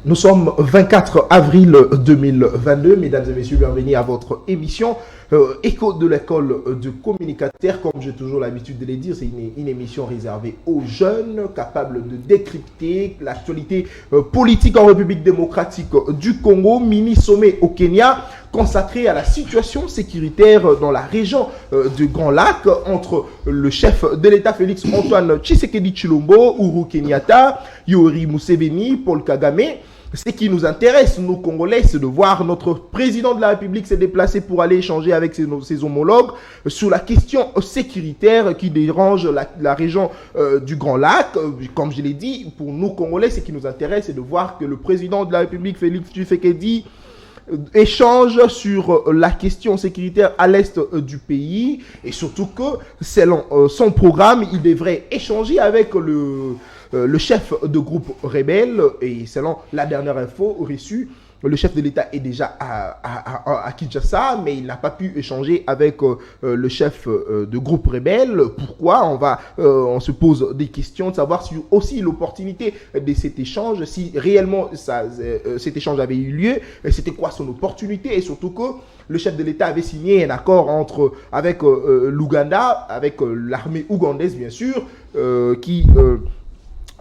Nous sommes 24 avril 2022. Mesdames et messieurs, bienvenue à votre émission Écho de l'école de communicateurs. Comme j'ai toujours l'habitude de le dire, c'est une émission réservée aux jeunes, capables de décrypter l'actualité politique en République démocratique du Congo. Mini sommet au Kenya consacré à la situation sécuritaire dans la région du Grand Lac entre le chef de l'État Félix Antoine Tshisekedi Tshilombo, Uhuru Kenyatta, Yoweri Museveni, Paul Kagame. Ce qui nous intéresse, nous Congolais, c'est de voir notre président de la République se déplacer pour aller échanger avec ses homologues sur la question sécuritaire qui dérange la région du Grand Lac. Comme je l'ai dit, pour nous Congolais, ce qui nous intéresse, c'est de voir que le président de la République, Félix Tshisekedi, échange sur la question sécuritaire à l'est du pays et surtout que selon son programme, il devrait échanger avec le chef de groupe rebelle et selon la dernière info reçue, le chef de l'État est déjà à Kinshasa, mais il n'a pas pu échanger avec le chef de groupe rebelle. Pourquoi? On se pose des questions de savoir sur aussi l'opportunité de cet échange, si réellement cet échange avait eu lieu, c'était quoi son opportunité et surtout que le chef de l'État avait signé un accord avec l'Ouganda, avec l'armée ougandaise bien sûr, qui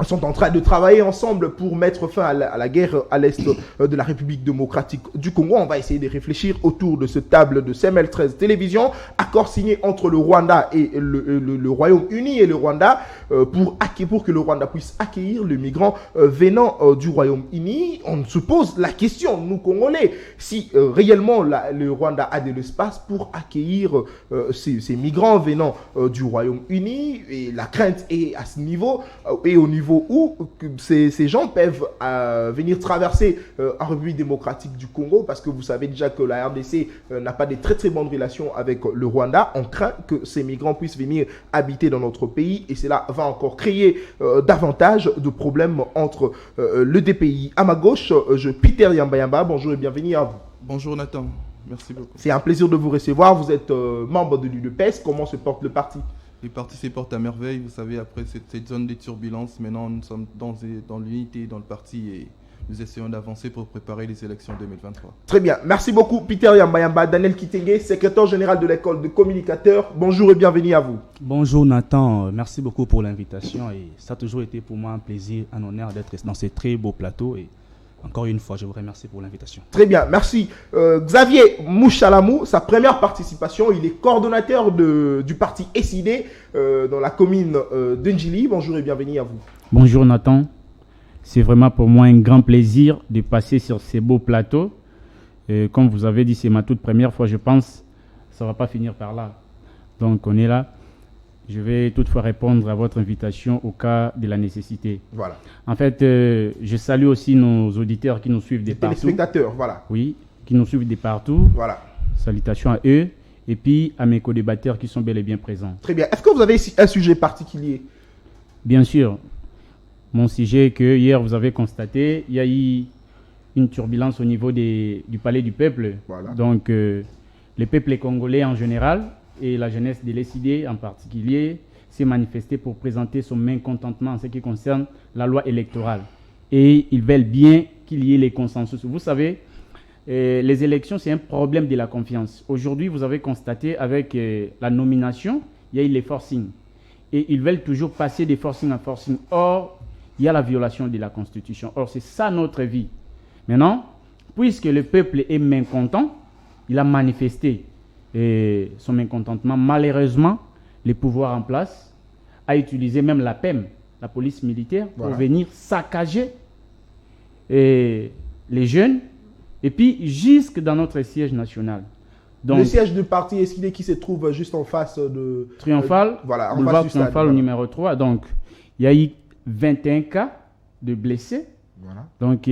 sont en train de travailler ensemble pour mettre fin à la guerre à l'est de la République démocratique du Congo. On va essayer de réfléchir autour de cette table de CML13 Télévision, accord signé entre le Rwanda et le Royaume-Uni et le Rwanda pour que le Rwanda puisse accueillir les migrants venant du Royaume-Uni. On se pose la question, nous Congolais, si réellement le Rwanda a de l'espace pour accueillir ces migrants venant du Royaume-Uni, et la crainte est à ce niveau et au niveau où ces gens peuvent venir traverser en République démocratique du Congo, parce que vous savez déjà que la RDC n'a pas de très très bonnes relations avec le Rwanda. On craint que ces migrants puissent venir habiter dans notre pays et cela va encore créer davantage de problèmes entre les deux pays. À ma gauche, Peter Yamba. Bonjour et bienvenue à vous. Bonjour Nathan, merci beaucoup. C'est un plaisir de vous recevoir. Vous êtes membre de l'UDPS. Comment se porte le parti? Les partis se portent à merveille, vous savez, après cette zone de turbulence, maintenant nous sommes dans l'unité, dans le parti et nous essayons d'avancer pour préparer les élections 2023. Très bien, merci beaucoup Peter Yamba. Daniel Kitenge, secrétaire général de l'école de communicateurs, bonjour et bienvenue à vous. Bonjour Nathan, merci beaucoup pour l'invitation et ça a toujours été pour moi un plaisir, un honneur d'être dans ces très beaux plateaux et encore une fois, je vous remercie pour l'invitation. Très bien, merci. Xavier Mouchalamou, sa première participation, il est coordonnateur du parti SID dans la commune de Ndjili. Bonjour et bienvenue à vous. Bonjour Nathan, c'est vraiment pour moi un grand plaisir de passer sur ces beaux plateaux. Comme vous avez dit, c'est ma toute première fois, je pense, ça ne va pas finir par là. Donc on est là. Je vais toutefois répondre à votre invitation au cas de la nécessité. Voilà. En fait, je salue aussi nos auditeurs qui nous suivent de partout. Téléspectateurs, voilà. Oui, qui nous suivent de partout. Voilà. Salutations à eux. Et puis à mes co-débatteurs qui sont bel et bien présents. Très bien. Est-ce que vous avez un sujet particulier? Bien sûr. Mon sujet que hier vous avez constaté, il y a eu une turbulence au niveau du Palais du Peuple. Voilà. Donc, le peuple congolais en général et la jeunesse de l'SID en particulier s'est manifesté pour présenter son mécontentement en ce qui concerne la loi électorale. Et ils veulent bien qu'il y ait les consensus. Vous savez, les élections, c'est un problème de la confiance. Aujourd'hui, vous avez constaté avec la nomination, il y a eu les forcings. Et ils veulent toujours passer de forcing en forcing. Or, il y a la violation de la Constitution. Or, c'est ça notre vie. Maintenant, puisque le peuple est mécontent, il a manifesté son mécontentement. Malheureusement, les pouvoirs en place a utilisé même la PEM, la police militaire, pour venir saccager les jeunes et puis jusque dans notre siège national. Donc, le siège du parti SID qui se trouve juste en face de Triomphal, voilà, en face du Triomphal au numéro 3. Donc, il y a eu 21 cas de blessés. Voilà. Donc,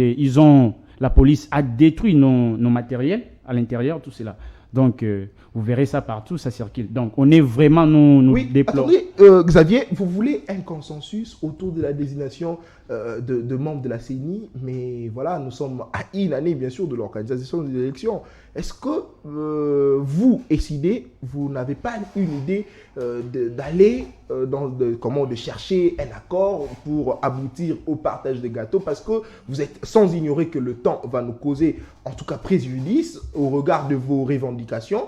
la police a détruit nos matériels à l'intérieur, tout cela. Donc, vous verrez ça partout, ça circule. Donc, on est vraiment, nous déplorons. Attendez, Xavier, vous voulez un consensus autour de la désignation de membres de la CENI, mais voilà, nous sommes à une année, bien sûr, de l'organisation des élections. Est-ce que vous, SID, vous n'avez pas une idée d'aller de chercher un accord pour aboutir au partage des gâteaux, parce que vous êtes sans ignorer que le temps va nous causer, en tout cas préjudice, au regard de vos revendications.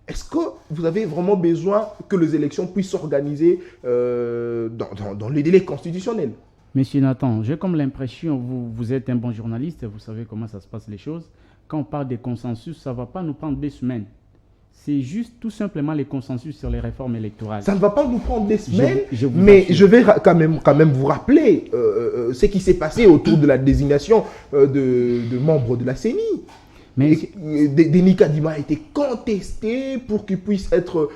Est-ce que vous avez vraiment besoin que les élections puissent s'organiser dans les délais constitutionnels? Monsieur Nathan, j'ai comme l'impression, vous êtes un bon journaliste, vous savez comment ça se passe les choses. Quand on parle des consensus, ça ne va pas nous prendre 2 semaines. C'est juste tout simplement les consensus sur les réformes électorales. Ça ne va pas nous prendre des semaines, mais assure. Je vais quand même vous rappeler ce qui s'est passé autour de la désignation de membres de la CENI. Mais Denis Kadima a été contesté pour qu'il puisse être,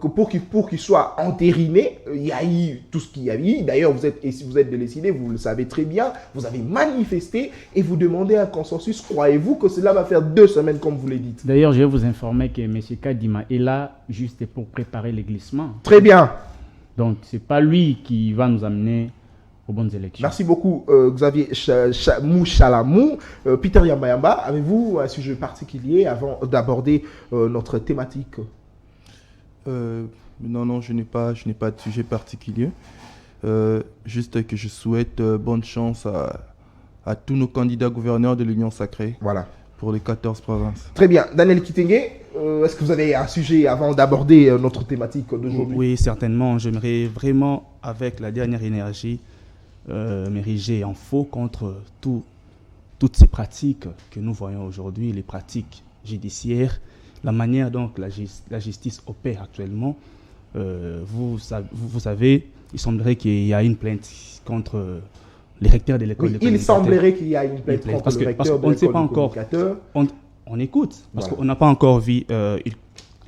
pour qu'il soit entériné. Il y a eu tout ce qu'il y a eu. D'ailleurs, si vous êtes de l'ECD, vous le savez très bien. Vous avez manifesté et vous demandez un consensus. Croyez-vous que cela va faire 2 semaines, comme vous le dites? D'ailleurs, je vais vous informer que M. Kadima est là juste pour préparer les glissements. Très bien. Donc, ce n'est pas lui qui va nous amener aux bonnes élections. Merci beaucoup, Xavier Mouchalamou. Peter Yamba, avez-vous un sujet particulier avant d'aborder notre thématique? Non, je n'ai pas de sujet particulier. Juste que je souhaite bonne chance à tous nos candidats gouverneurs de l'Union sacrée. Voilà. Pour les 14 provinces. Très bien. Daniel Kitenge, est-ce que vous avez un sujet avant d'aborder notre thématique d'aujourd'hui? Oui, certainement. J'aimerais vraiment, avec la dernière énergie, m'ériger en faux contre toutes ces pratiques que nous voyons aujourd'hui, les pratiques judiciaires, la manière dont la justice opère actuellement. Vous savez, il semblerait qu'il y a une plainte contre les recteurs de l'école de communicateurs. Il semblerait qu'il y a une plainte contre le recteur de l'école de communicateurs. On écoute, parce Voilà. qu'on n'a pas encore vu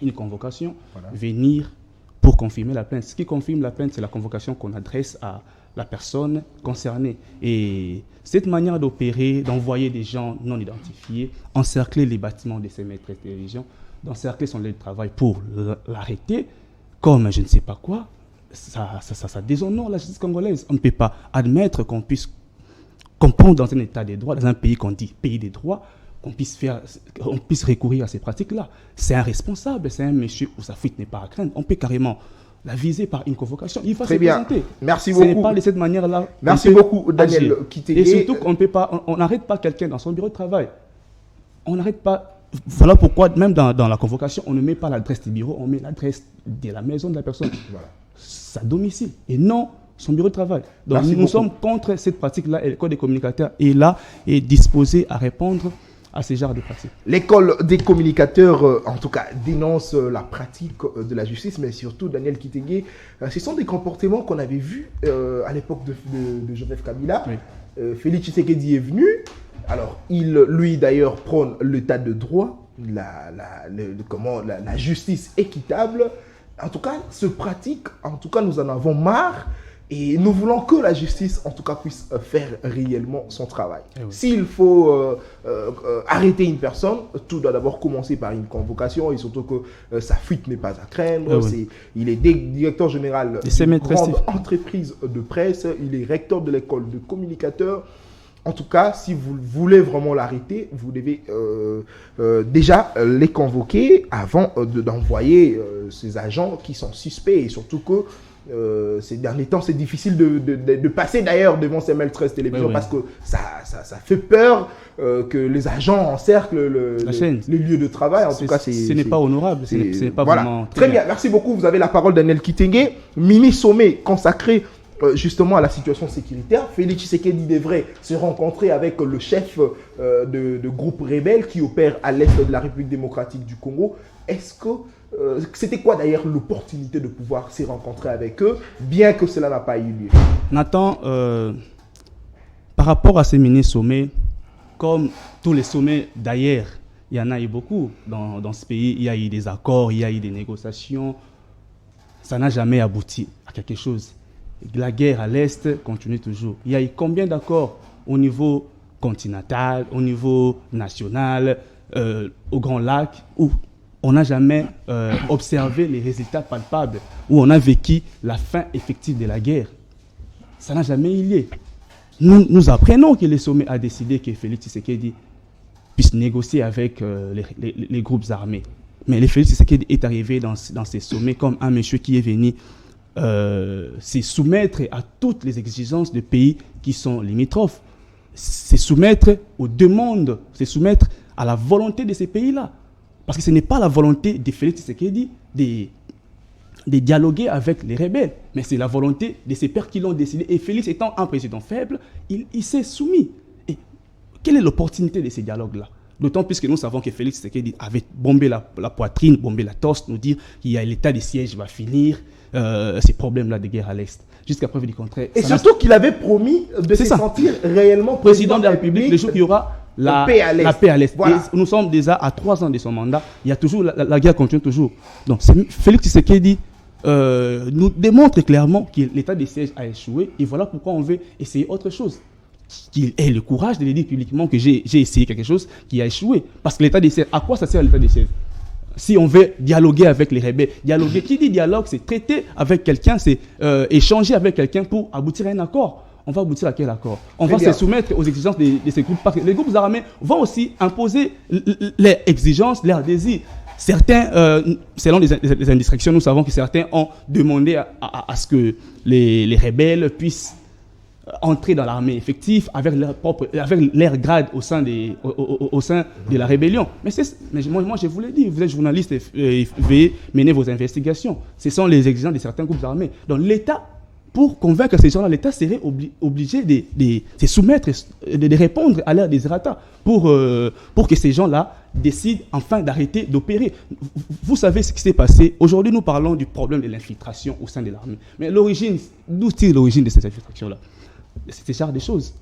une convocation venir pour confirmer la plainte. Ce qui confirme la plainte, c'est la convocation qu'on adresse à la personne concernée. Et cette manière d'opérer, d'envoyer des gens non identifiés, encercler les bâtiments de ces maîtres de télévision, d'encercler son lieu de travail pour l'arrêter, comme je ne sais pas quoi, ça déshonore la justice congolaise. On ne peut pas admettre qu'on puisse comprendre dans un état des droits, dans un pays qu'on dit pays des droits, qu'on puisse recourir à ces pratiques-là. C'est irresponsable, c'est un monsieur où sa fuite n'est pas à craindre. On peut carrément la viser par une convocation. Il va se présenter. Merci Ce beaucoup. n'est pas de cette manière-là. Merci beaucoup, Daniel Kitenge. Et surtout on n'arrête pas quelqu'un dans son bureau de travail. On n'arrête pas. Voilà pourquoi, même dans la convocation, on ne met pas l'adresse du bureau, on met l'adresse de la maison de la personne. Voilà. Sa domicile. Et non son bureau de travail. Donc nous sommes contre cette pratique-là et le Code des communicateurs est là et disposé à répondre à ces genres de pratiques. L'école des communicateurs, en tout cas, dénonce la pratique de la justice, mais surtout, Daniel Kitenge, ce sont des comportements qu'on avait vus à l'époque de Joseph Kabila. Oui. Félix Tshisekedi est venu. Alors, lui d'ailleurs prône l'état de droit, la justice équitable. En tout cas, ce pratique, en tout cas, nous en avons marre. Et nous voulons que la justice, en tout cas, puisse faire réellement son travail. Oui. S'il faut arrêter une personne, tout doit d'abord commencer par une convocation et surtout que sa fuite n'est pas à craindre. Oui. Il est directeur général d'une grande entreprise de presse, il est recteur de l'école de communicateurs. En tout cas, si vous voulez vraiment l'arrêter, vous devez déjà les convoquer avant d'envoyer ces agents qui sont suspects et surtout que ces derniers temps, c'est difficile de passer d'ailleurs devant ces maîtresses télévision parce que ça fait peur que les agents encerclent le lieu de travail. En tout cas, ce n'est pas honorable, ce n'est pas vraiment très bien. Merci beaucoup. Vous avez la parole, Daniel Kitenge. Mini-sommet consacré justement à la situation sécuritaire. Félix Tshisekedi devrait se rencontrer avec le chef de groupe rebelle qui opère à l'est de la République démocratique du Congo. Est-ce que c'était quoi d'ailleurs l'opportunité de pouvoir se rencontrer avec eux, bien que cela n'a pas eu lieu? Nathan, par rapport à ces mini-sommets, comme tous les sommets d'ailleurs, il y en a eu beaucoup dans ce pays, il y a eu des accords, il y a eu des négociations, ça n'a jamais abouti à quelque chose. La guerre à l'Est continue toujours. Il y a eu combien d'accords au niveau continental, au niveau national, au Grand Lac, où on n'a jamais observé les résultats palpables, où on a vécu la fin effective de la guerre. Ça n'a jamais eu lieu. Nous apprenons que le sommet a décidé que Félix Tshisekedi puisse négocier avec les groupes armés. Mais le Félix Tshisekedi est arrivé dans ces sommets comme un monsieur qui est venu se soumettre à toutes les exigences des pays qui sont limitrophes, se soumettre aux demandes, se soumettre à la volonté de ces pays-là. Parce que ce n'est pas la volonté de Félix Tshisekedi de dialoguer avec les rebelles, mais c'est la volonté de ces pères qui l'ont décidé. Et Félix étant un président faible, il s'est soumis. Et quelle est l'opportunité de ces dialogues-là? D'autant plus que nous savons que Félix Tshisekedi avait bombé la poitrine, bombé la torse, nous dire qu'il y a l'état de siège va finir, ces problèmes-là de guerre à l'Est. Jusqu'à preuve du contraire. Et surtout qu'il avait promis de se sentir réellement président de la République le jour qu'il y aura la paix à l'Est. Voilà. Et nous sommes déjà à 3 ans de son mandat. Il y a toujours, la guerre continue toujours. Donc Félix Tshisekedi nous démontre clairement que l'état de siège a échoué. Et voilà pourquoi on veut essayer autre chose. Qu'il ait le courage de le dire publiquement que j'ai essayé quelque chose qui a échoué. Parce que l'état de siège, à quoi ça sert l'état de siège? Si on veut dialoguer avec les rebelles, dialoguer, qui dit dialogue, c'est traiter avec quelqu'un, c'est échanger avec quelqu'un pour aboutir à un accord. On va aboutir à quel accord? On va se soumettre aux exigences de ces groupes. Parce que les groupes armés vont aussi imposer leurs exigences, leurs désirs. Certains, selon les indirections, nous savons que certains ont demandé à ce que les rebelles puissent entrer dans l'armée effective avec leur grade au sein de la rébellion. Mais moi, je vous l'ai dit, vous êtes journaliste et veuillez mener vos investigations. Ce sont les exigences de certains groupes armés. Donc l'État, pour convaincre ces gens-là, l'État serait obligé de se soumettre, de répondre à leurs désirata pour que ces gens-là décident enfin d'arrêter d'opérer. Vous savez ce qui s'est passé. Aujourd'hui, nous parlons du problème de l'infiltration au sein de l'armée. Mais d'où tire l'origine de cette infiltration-là? C'est ce genre de choses.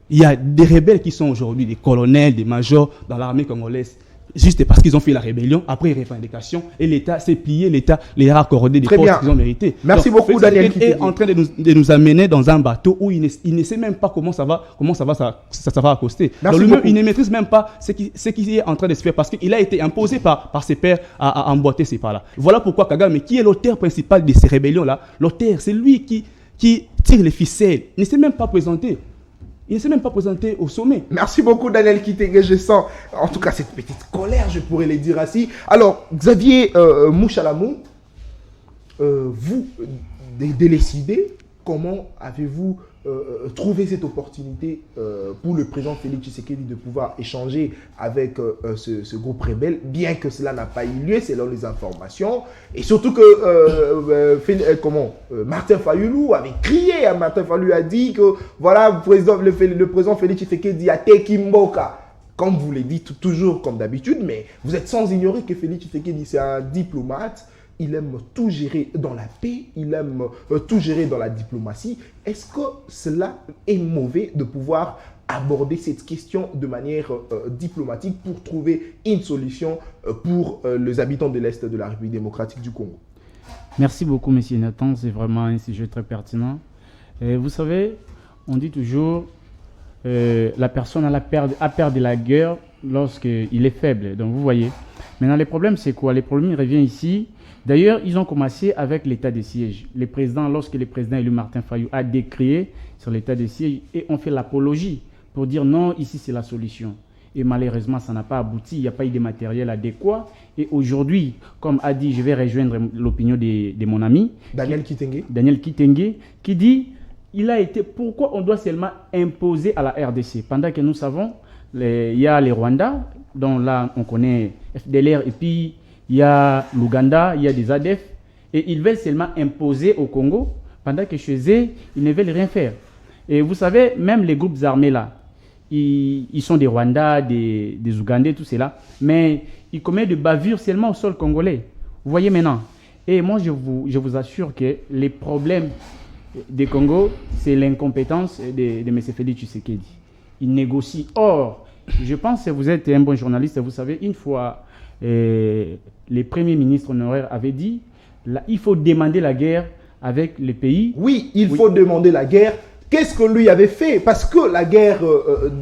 Il y a des rebelles qui sont aujourd'hui des colonels, des majors dans l'armée congolaise, juste parce qu'ils ont fait la rébellion, après revendication, et l'État s'est plié, l'État les a accordé des postes qu'ils ont mérités. Merci beaucoup, Daniel. Il est en train de nous amener dans un bateau où il ne sait même pas comment ça va accoster. Donc lui-même, il ne maîtrise même pas ce qui est en train de se faire parce qu'il a été imposé par ses pairs à emboîter ces pas-là. Voilà pourquoi Kagame, qui est l'auteur principal de ces rébellions-là, l'auteur, c'est lui qui tire les ficelles. Il ne s'est même pas présenté. Il ne s'est même pas présenté au sommet. Merci beaucoup, Daniel Kitenge. Je sens, en tout cas, cette petite colère, je pourrais le dire ainsi. Alors, Xavier Mouchalamou, vous décidez, comment avez-vous trouvé cette opportunité pour le président Félix Tshisekedi de pouvoir échanger avec ce groupe rebelle, bien que cela n'a pas eu lieu selon les informations, et surtout que Martin Fayulu avait crié, Martin Fayulu a dit que voilà, le président Félix Tshisekedi a Teki Mboka. Comme vous le dites toujours comme d'habitude, mais vous êtes sans ignorer que Félix Tshisekedi c'est un diplomate. Il aime tout gérer dans la paix, il aime tout gérer dans la diplomatie. Est-ce que cela est mauvais de pouvoir aborder cette question de manière diplomatique pour trouver une solution pour les habitants de l'Est de la République démocratique du Congo? Merci beaucoup, M. Nathan. C'est vraiment un sujet très pertinent. Vous savez, on dit toujours la personne a peur de la guerre lorsqu'il est faible. Donc vous voyez. Maintenant, les problèmes, c'est quoi? Les problèmes, ils reviennent ici. D'ailleurs, ils ont commencé avec l'état de siège. Lorsque le président élu Martin Fayulu a décrié sur l'état de siège et on fait l'apologie pour dire non, ici c'est la solution. Et malheureusement, ça n'a pas abouti, il n'y a pas eu de matériel adéquat. Et aujourd'hui, comme a dit, je vais rejoindre l'opinion de mon ami Daniel Kitenge, qui dit pourquoi on doit seulement imposer à la RDC pendant que nous savons, il y a les Rwandais, dont là on connaît FDLR, et puis il y a l'Ouganda, il y a des ADF, et ils veulent seulement imposer au Congo, pendant que chez eux, ils ne veulent rien faire. Et vous savez, même les groupes armés là, ils sont des Rwandais, des Ougandais, tout cela, mais ils commettent des bavures seulement au sol congolais. Vous voyez maintenant. Et moi, je vous assure que les problèmes des Congo, c'est l'incompétence de M. Félix Tshisekedi. Il négocie. Or, je pense que vous êtes un bon journaliste, vous savez, une fois, les premiers ministres honoraires avaient dit il faut demander la guerre avec les pays. Oui, il faut demander la guerre. Qu'est-ce que lui avait fait? Parce que la guerre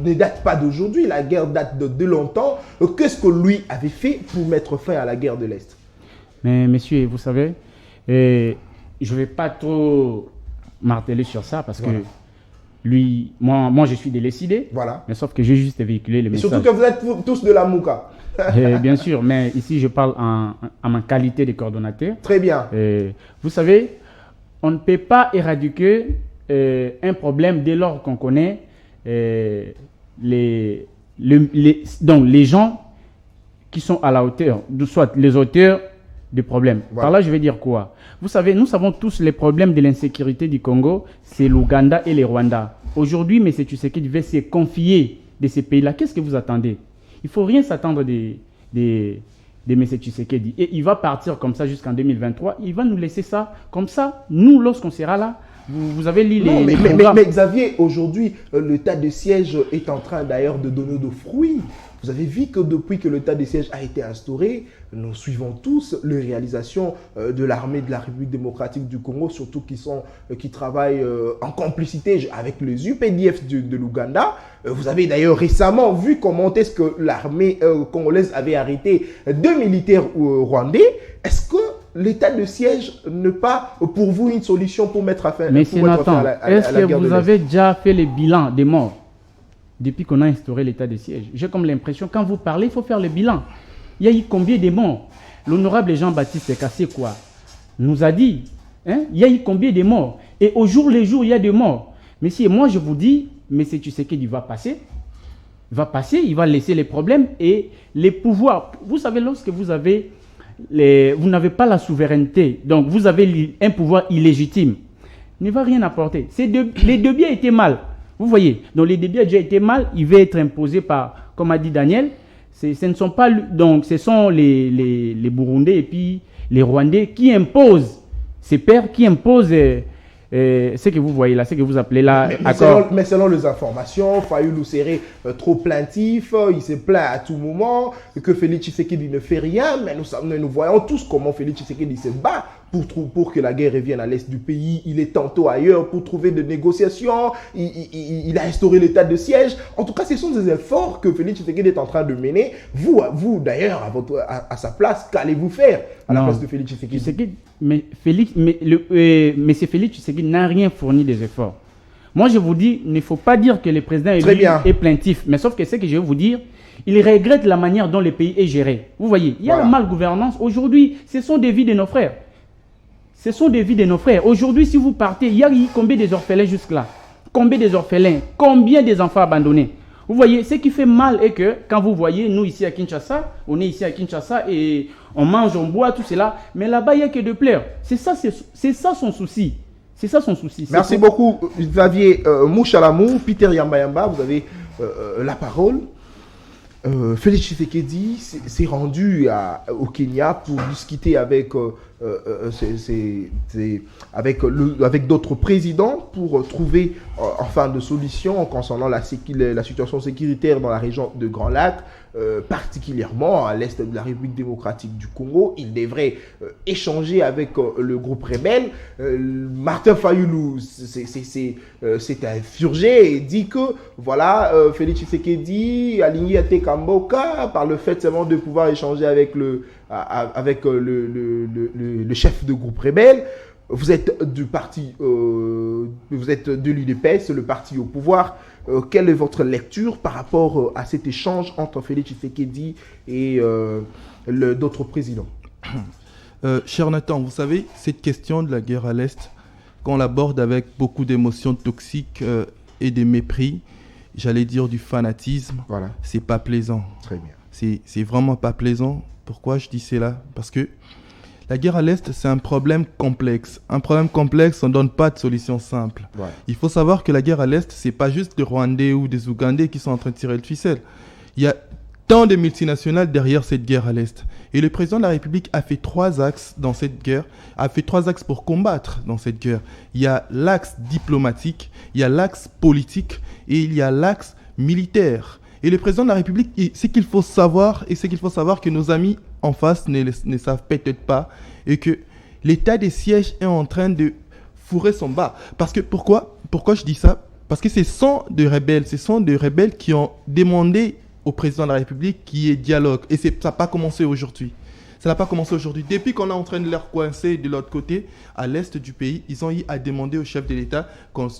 ne date pas d'aujourd'hui, la guerre date de longtemps. Qu'est-ce que lui avait fait pour mettre fin à la guerre de l'Est? Mais monsieur, vous savez, je ne vais pas trop marteler sur ça parce que moi je suis décidé. Voilà. Mais sauf que j'ai juste véhiculé le Et message. surtout que vous êtes tous de la Mouka. Bien sûr, mais ici je parle en ma qualité de coordonnateur. Très bien. Vous savez, on ne peut pas éradiquer un problème dès lors qu'on connaît donc les gens qui sont à la hauteur, soit les auteurs du problème. Voilà. Par là, je vais dire quoi? Vous savez, nous savons tous les problèmes de l'insécurité du Congo, c'est l'Ouganda et les Rwanda. Aujourd'hui, M. Tshisekedi devait se confier de ces pays-là. Qu'est-ce que vous attendez? Il ne faut rien s'attendre de M. Tshisekedi. Et il va partir comme ça jusqu'en 2023. Il va nous laisser ça comme ça. Nous, lorsqu'on sera là, vous avez lu les programmes. Mais Xavier, aujourd'hui, l'état de siège est en train d'ailleurs de donner de fruits. Vous avez vu que depuis que l'état de siège a été instauré, nous suivons tous les réalisations de l'armée de la République démocratique du Congo, surtout qui travaillent en complicité avec les UPDF de l'Ouganda. Vous avez d'ailleurs récemment vu comment est-ce que l'armée congolaise avait arrêté 2 militaires rwandais. Est-ce que l'état de siège n'est pas pour vous une solution pour mettre fin à la guerre de l'Est? Mais est-ce que vous avez déjà fait le bilan des morts depuis qu'on a instauré l'état de siège? J'ai comme l'impression, quand vous parlez, il faut faire le bilan. Il y a eu combien de morts? L'honorable Jean-Baptiste Kassekwa nous a dit, il y a eu combien de morts? Et au jour le jour, il y a des morts. Messieurs, moi je vous dis, M. Tshisekedi va passer. Il va laisser les problèmes et les pouvoirs. Vous savez, lorsque vous n'avez pas la souveraineté, donc vous avez un pouvoir illégitime, il ne va rien apporter. Les débits étaient mal. Vous voyez, donc les débits ont déjà été mal, il va être imposé par, comme a dit Daniel, ce ne sont pas, donc ce sont les Burundais et puis les Rwandais qui imposent, ces pères qui imposent ce que vous voyez là, ce que vous appelez là, mais selon les informations, Fayulu serait trop plaintif, il se plaint à tout moment, que Félix Tshisekedi ne fait rien, mais nous voyons tous comment Félix Tshisekedi se bat pour que la guerre revienne à l'est du pays. Il est tantôt ailleurs pour trouver des négociations, il a instauré l'état de siège. En tout cas, ce sont des efforts que Félix Tshisekedi est en train de mener. Vous d'ailleurs, à sa place, qu'allez-vous faire à la place de Félix Tshisekedi? Mais M. Félix Tshisekedi n'a rien fourni des efforts. Moi, je vous dis, il ne faut pas dire que le président est plaintif. Mais sauf que ce que je vais vous dire, il regrette la manière dont le pays est géré. Vous voyez, il y a la malgouvernance. Aujourd'hui, ce sont des vies de nos frères. Ce sont des vies de nos frères. Aujourd'hui, si vous partez, il y a combien des orphelins jusque-là? Combien des orphelins? Combien des enfants abandonnés? Vous voyez, ce qui fait mal est que quand vous voyez, nous ici à Kinshasa, on est ici à Kinshasa et on mange, on boit, tout cela. Mais là-bas, il n'y a que de pleurs. C'est ça son souci. C'est ça son souci. Merci beaucoup, Xavier Mouchalamou. Peter Yamba, vous avez la parole. Félix Tshisekedi s'est rendu au Kenya pour discuter avec d'autres présidents pour trouver enfin de solutions concernant la situation sécuritaire dans la région de Grand Lac, particulièrement à l'est de la République démocratique du Congo. Il devrait échanger avec le groupe rebelle. Martin Fayulu s'est insurgé et dit que voilà, Félix Tshisekedi, aligné à Tekamboka, par le fait seulement de pouvoir échanger avec le chef de groupe rebelle. Vous êtes du parti, vous êtes de l'UDPS, le parti au pouvoir. Quelle est votre lecture par rapport à cet échange entre Félix Tshisekedi et d'autres présidents? Cher Nathan, vous savez, cette question de la guerre à l'Est, qu'on l'aborde avec beaucoup d'émotions toxiques et de mépris, j'allais dire du fanatisme, voilà. C'est pas plaisant. Très bien. C'est vraiment pas plaisant. Pourquoi je dis cela? Parce que la guerre à l'Est, c'est un problème complexe. Un problème complexe, on ne donne pas de solution simple. Ouais. Il faut savoir que la guerre à l'Est, ce n'est pas juste des Rwandais ou des Ougandais qui sont en train de tirer le ficelle. Il y a tant de multinationales derrière cette guerre à l'Est. Et le président de la République a fait 3 axes dans cette guerre, a fait 3 axes pour combattre dans cette guerre. Il y a l'axe diplomatique, il y a l'axe politique et il y a l'axe militaire. Et le président de la République, ce qu'il faut savoir, et c'est qu'il faut savoir que nos amis en face ne savent peut-être pas, et que l'état des sièges est en train de fourrer son bas. Parce que, pourquoi je dis ça? Parce que ce sont des rebelles qui ont demandé au président de la République qu'il y ait dialogue. Et ça n'a pas commencé aujourd'hui. Ça n'a pas commencé aujourd'hui. Depuis qu'on est en train de leur coincer de l'autre côté, à l'est du pays, ils ont eu à demander au chef de l'État qu'on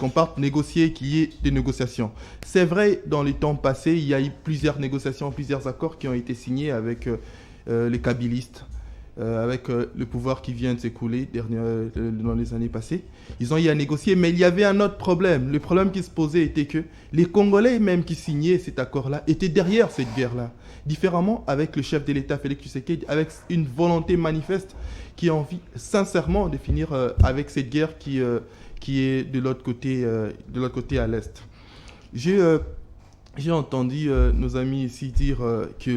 parte négocier, qu'il y ait des négociations. C'est vrai, dans les temps passés, il y a eu plusieurs négociations, plusieurs accords qui ont été signés avec les kabylistes. Avec le pouvoir qui vient de s'écouler dans les années passées. Ils ont eu à négocier, mais il y avait un autre problème. Le problème qui se posait était que les Congolais même qui signaient cet accord-là étaient derrière cette guerre-là. Différemment avec le chef de l'État, Félix Tshisekedi, avec une volonté manifeste qui a envie sincèrement de finir avec cette guerre qui est de l'autre côté à l'Est. J'ai entendu nos amis ici dire que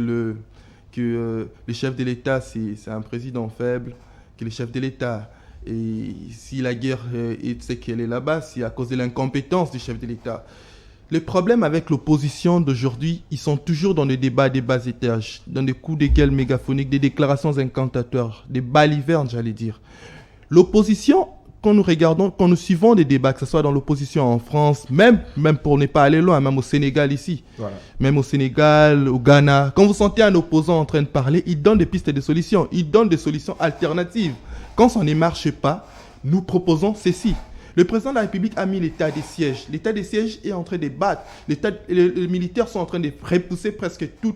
le chef de l'État, c'est un président faible, que le chef de l'État, et si la guerre c'est qu'elle est là-bas, c'est à cause de l'incompétence du chef de l'État. Le problème avec l'opposition d'aujourd'hui, ils sont toujours dans des débats des bas étages, dans des coups de gueule mégaphoniques, des déclarations incantatoires, des balivernes, j'allais dire. L'opposition, quand nous suivons des débats, que ce soit dans l'opposition en France, même pour ne pas aller loin, même au Sénégal ici, voilà. Même au Sénégal, au Ghana, quand vous sentez un opposant en train de parler, il donne des pistes de solutions, il donne des solutions alternatives. Quand ça ne marche pas, nous proposons ceci. Le président de la République a mis l'état des sièges. L'état des sièges est en train de battre. Les militaires sont en train de repousser presque tous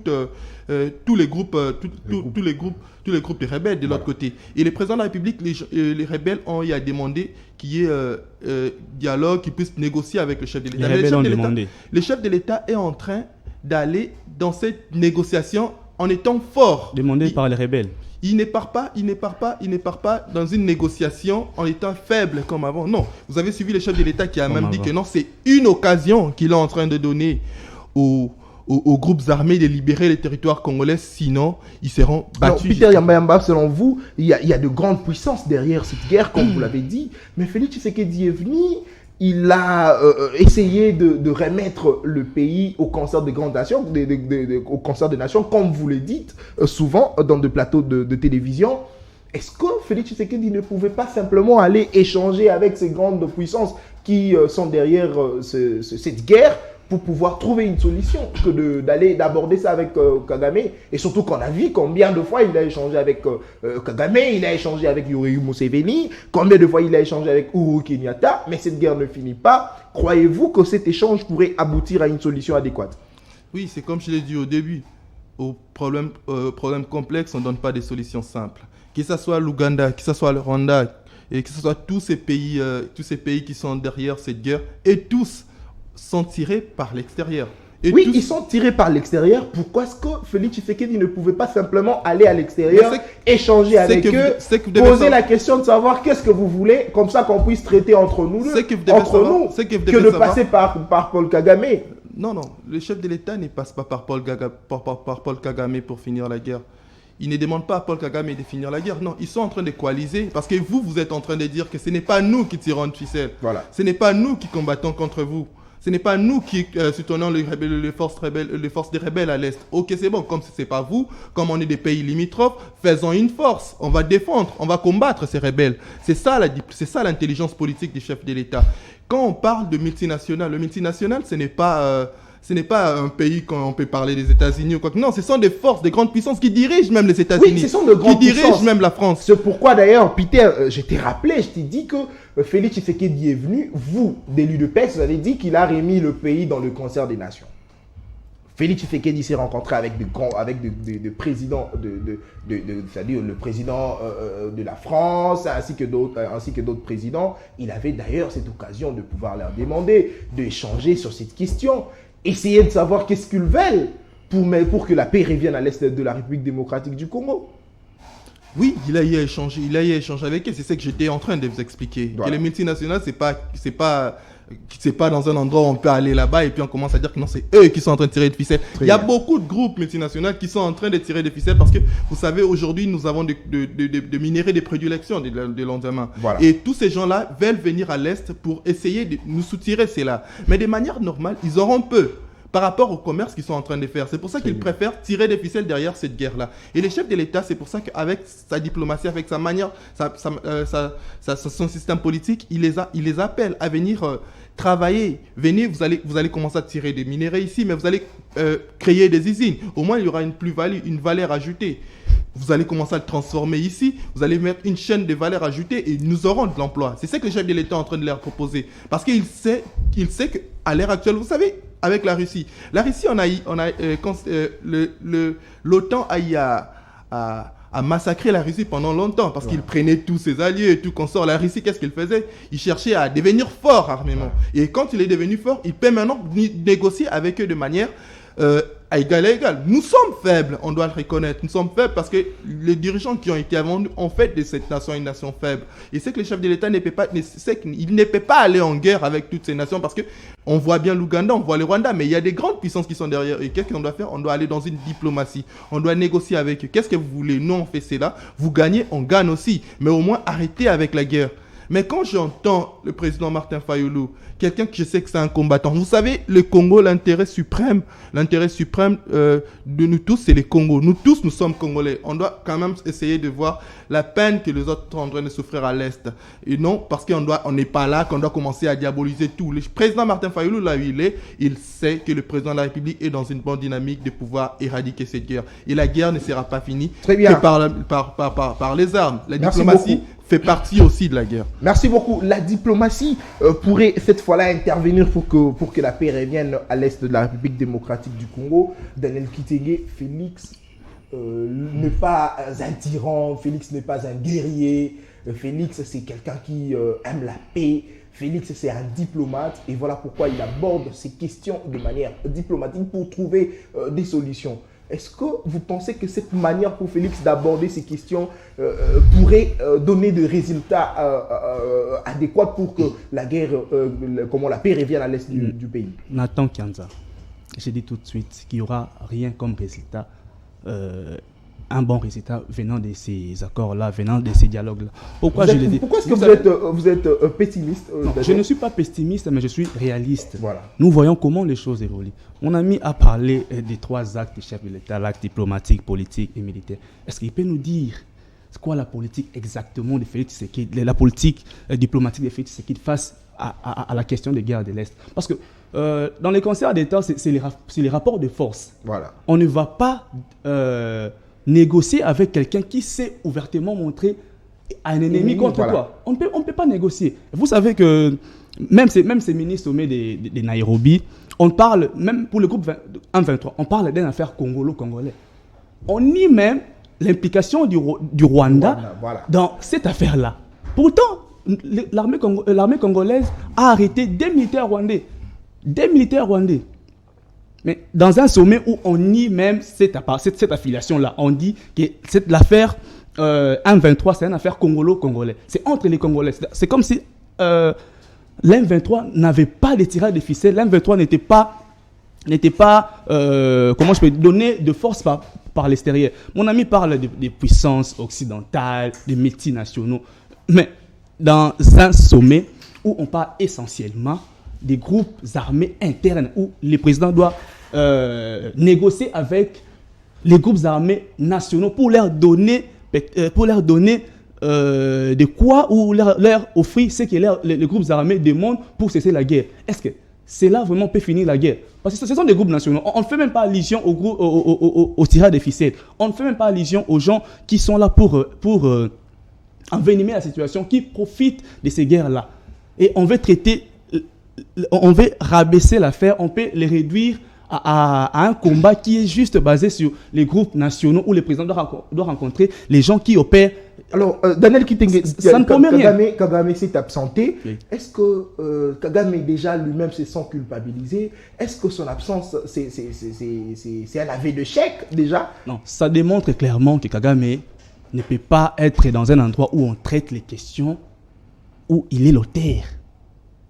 les groupes de rebelles de l'autre côté. Et le président de la République, les rebelles ont y a demandé qu'il y ait dialogue, qu'ils puissent négocier avec le chef de l'État. Les rebelles ont demandé. Le chef de l'État est en train d'aller dans cette négociation en étant fort. Demandé par les rebelles. Il ne part pas dans une négociation en étant faible comme avant. Non, vous avez suivi le chef de l'État qui a même dit que non, c'est une occasion qu'il est en train de donner aux groupes armés de libérer les territoires congolais, sinon ils seront battus. Alors, Peter Yamba, selon vous, il y a de grandes puissances derrière cette guerre, comme vous l'avez dit, mais Félix Tshisekedi est venu. Il a essayé de remettre le pays au concert des grandes nations, au concert des nations, comme vous le dites souvent dans des plateaux de télévision. Est-ce que Félix Tshisekedi ne pouvait pas simplement aller échanger avec ces grandes puissances qui sont derrière cette guerre pour pouvoir trouver une solution que d'aborder ça avec Kagame? Et surtout qu'on a vu combien de fois il a échangé avec Kagame, il a échangé avec Yoweri Museveni, combien de fois il a échangé avec Uhuru Kenyatta, mais cette guerre ne finit pas. Croyez-vous que cet échange pourrait aboutir à une solution adéquate? Oui, c'est comme je l'ai dit au début. Aux problèmes complexes, on ne donne pas des solutions simples. Que ce soit l'Ouganda, que ce soit le Rwanda, et que ce soit tous ces pays qui sont derrière cette guerre, et tous sont tirés par l'extérieur. Oui, ils sont tirés par l'extérieur. Pourquoi est-ce que Félix Tshisekedi ne pouvait pas simplement aller à l'extérieur, échanger avec eux, poser la question de savoir qu'est-ce que vous voulez, comme ça qu'on puisse traiter entre nous, que de passer par Paul Kagame? Non, le chef de l'État ne passe pas par Paul Kagame pour finir la guerre. Ils ne demandent pas à Paul Kagame de finir la guerre. Non, ils sont en train de coaliser parce que vous êtes en train de dire que ce n'est pas nous qui tirons de ficelle. Voilà. Ce n'est pas nous qui combattons contre vous. Ce n'est pas nous qui soutenons les forces des rebelles à l'Est. Ok, c'est bon, comme ce n'est pas vous, comme on est des pays limitrophes, faisons une force. On va défendre, on va combattre ces rebelles. C'est ça l'intelligence politique du chef de l'État. Quand on parle de multinationales, le multinational, ce n'est pas un pays qu'on peut parler des États-Unis ou quoi que non, ce sont des forces, des grandes puissances qui dirigent même les États-Unis. Oui, ce sont de grandes puissances. Qui dirigent même la France. C'est pourquoi d'ailleurs, Peter, je t'ai rappelé, je t'ai dit que Félix Tshisekedi est venu, vous, d'élu de PES, vous avez dit qu'il a remis le pays dans le concert des nations. Félix Tshisekedi s'est rencontré avec des présidents, c'est-à-dire le président de la France, ainsi que d'autres présidents. Il avait d'ailleurs cette occasion de pouvoir leur demander, d'échanger sur cette question. Essayer de savoir qu'est-ce qu'ils veulent pour que la paix revienne à l'est de la République démocratique du Congo. Oui, il a eu à échanger avec eux. C'est ce que j'étais en train de vous expliquer. Voilà. Que les multinationales, c'est pas dans un endroit où on peut aller là-bas et puis on commence à dire que non, c'est eux qui sont en train de tirer des ficelles. Il y a beaucoup de groupes multinationaux qui sont en train de tirer des ficelles parce que, vous savez, aujourd'hui, nous avons de minerais de prédilection de lendemain. Voilà. Et tous ces gens-là veulent venir à l'Est pour essayer de nous soutirer cela. Mais de manière normale, ils auront peu par rapport au commerce qu'ils sont en train de faire. C'est pour ça qu'ils préfèrent tirer des ficelles derrière cette guerre-là. Et les chefs de l'État, c'est pour ça qu'avec sa diplomatie, avec sa manière, son système politique, il les appelle à venir travailler. Venez, vous allez commencer à tirer des minéraux ici, mais vous allez créer des usines. Au moins, il y aura une plus-value, une valeur ajoutée. vous allez commencer à le transformer ici, vous allez mettre une chaîne de valeur ajoutée et nous aurons de l'emploi. C'est ça que le chef de l'État est en train de leur proposer. Parce qu'il sait qu'à l'heure actuelle, vous savez, avec la Russie, l'OTAN a eu à massacrer la Russie pendant longtemps parce qu'il prenait tous ses alliés et tout consort. La Russie, qu'est-ce qu'il faisait? Il cherchait à devenir fort armément. Et quand il est devenu fort, il peut maintenant négocier avec eux de manière à égal à égal. Nous sommes faibles, on doit le reconnaître. Nous sommes faibles parce que les dirigeants qui ont été avant nous ont fait de cette nation une nation faible. Et c'est que le chef de l'État ne peut pas aller en guerre avec toutes ces nations parce que on voit bien l'Ouganda, on voit le Rwanda, mais il y a des grandes puissances qui sont derrière. Et qu'est-ce qu'on doit faire? On doit aller dans une diplomatie. On doit négocier avec eux. Qu'est-ce que vous voulez? Nous, on fait cela. Vous gagnez, on gagne aussi. Mais au moins, arrêtez avec la guerre. Mais quand j'entends le président Martin Fayulu, quelqu'un que je sais que c'est un combattant, vous savez, le Congo, l'intérêt suprême de nous tous, c'est le Congo. Nous tous, nous sommes Congolais. On doit quand même essayer de voir la peine que les autres sont en train de souffrir à l'Est. Et non, parce qu'on n'est pas là, qu'on doit commencer à diaboliser tout. Le président Martin Fayulu, là où il sait que le président de la République est dans une bonne dynamique de pouvoir éradiquer cette guerre. Et la guerre ne sera pas finie que par les armes. La diplomatie fait partie aussi de la guerre. Merci beaucoup. La diplomatie pourrait cette fois-là intervenir pour que la paix revienne à l'est de la République démocratique du Congo. Daniel Kitenge, Félix n'est pas un tyran, Félix n'est pas un guerrier, Félix c'est quelqu'un qui aime la paix, Félix c'est un diplomate et voilà pourquoi il aborde ces questions de manière diplomatique pour trouver des solutions. Est-ce que vous pensez que cette manière pour Félix d'aborder ces questions pourrait donner des résultats adéquats pour que la guerre, la paix revienne à l'est du pays? Nathan Kianza, j'ai dit tout de suite qu'il n'y aura rien comme résultat, un bon résultat venant de ces accords-là, venant de ces dialogues-là. Pourquoi est-ce que vous êtes pessimiste? Non, je ne suis pas pessimiste, mais je suis réaliste. Voilà. Nous voyons comment les choses évoluent. Mon ami a parlé des 3 actes du chef de l'État, l'acte diplomatique, politique et militaire. Est-ce qu'il peut nous dire c'est quoi la politique exactement de Félix Tshisekedi, la politique diplomatique de Félix Tshisekedi face à la question de guerre de l'Est? Parce que dans les concerts d'État, c'est les rapports de force. Voilà. On ne va pas négocier avec quelqu'un qui sait ouvertement montrer un ennemi contre toi. On ne peut pas négocier. Vous savez que même ces ministres sommet de Nairobi, on parle, même pour le groupe 1-23, on parle d'une affaire congolo-congolais. On nie même l'implication du Rwanda dans cette affaire-là. Pourtant, l'armée congolaise a arrêté des militaires rwandais. Mais dans un sommet où on nie même cette affiliation-là, on dit que l'affaire 1-23, c'est une affaire congolo-congolais. C'est entre les Congolais. C'est comme si l'M23 n'avait pas de tirage de ficelle. L'M23 n'était pas comment je peux donner de force par l'extérieur. Mon ami parle des puissances occidentales, des multinationaux. Mais dans un sommet où on parle essentiellement des groupes armés internes, où le président doit négocier avec les groupes armés nationaux pour leur donner de quoi ou leur offrir ce que les groupes armés demandent pour cesser la guerre. Est-ce que cela vraiment peut finir la guerre? Parce que ce sont des groupes nationaux. On ne fait même pas allusion au tirage des ficelles. On ne fait même pas allusion aux gens qui sont là pour envenimer la situation, qui profitent de ces guerres-là. Et on veut rabaisser l'affaire, on peut les réduire à un combat qui est juste basé sur les groupes nationaux où le président doit rencontrer les gens qui opèrent. Alors, Daniel Kitenge, ça ne promet rien. Kagame s'est absenté. Oui. Est-ce que Kagame déjà lui-même se sent culpabilisé? Est-ce que son absence, c'est un aveu d'échec déjà? Non, ça démontre clairement que Kagame ne peut pas être dans un endroit où on traite les questions, où il est l'auteur.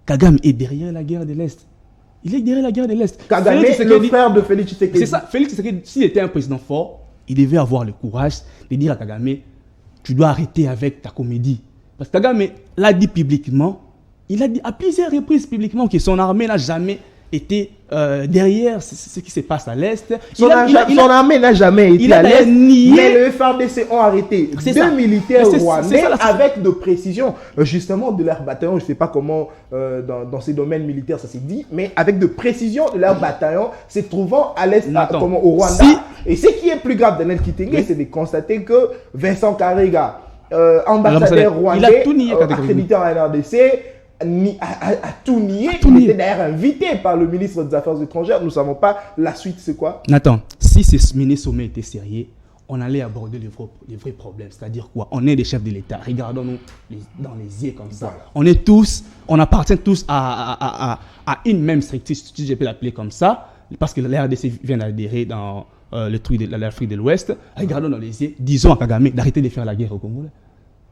Kagame est derrière la guerre de l'Est. Il est derrière la guerre de l'Est. Kagame est le frère de Félix Tshisekedi. C'est ça. Félix Tshisekedi, s'il était un président fort, il devait avoir le courage de dire à Kagame, tu dois arrêter avec ta comédie. Parce que Kagame l'a dit publiquement, il a dit à plusieurs reprises publiquement que son armée n'a jamais était derrière ce qui se passe à l'Est. Son armée n'a jamais été à l'Est, mais le FARDC ont arrêté deux militaires rwandais avec de précision, justement de leur bataillon. Je ne sais pas comment dans ces domaines militaires ça s'est dit, mais avec de précision de leur bataillon se trouvant à l'Est, au Rwanda. Et ce qui est plus grave, Daniel Kitenge, c'est de constater que Vincent Karega, ambassadeur rwandais, accrédité en RDC, a tout nié. Il était d'ailleurs invité par le ministre des Affaires étrangères. Nous ne savons pas la suite, c'est quoi? Nathan, si ce mini-sommet était sérieux, on allait aborder les vrais problèmes. C'est-à-dire quoi? On est des chefs de l'État. Regardons-nous dans les yeux comme ça. Voilà. On appartient tous à une même structure, si je peux l'appeler comme ça, parce que la RDC vient d'adhérer dans le truc de l'Afrique de l'Ouest. Regardons dans les yeux, disons à Kagame d'arrêter de faire la guerre au Congo.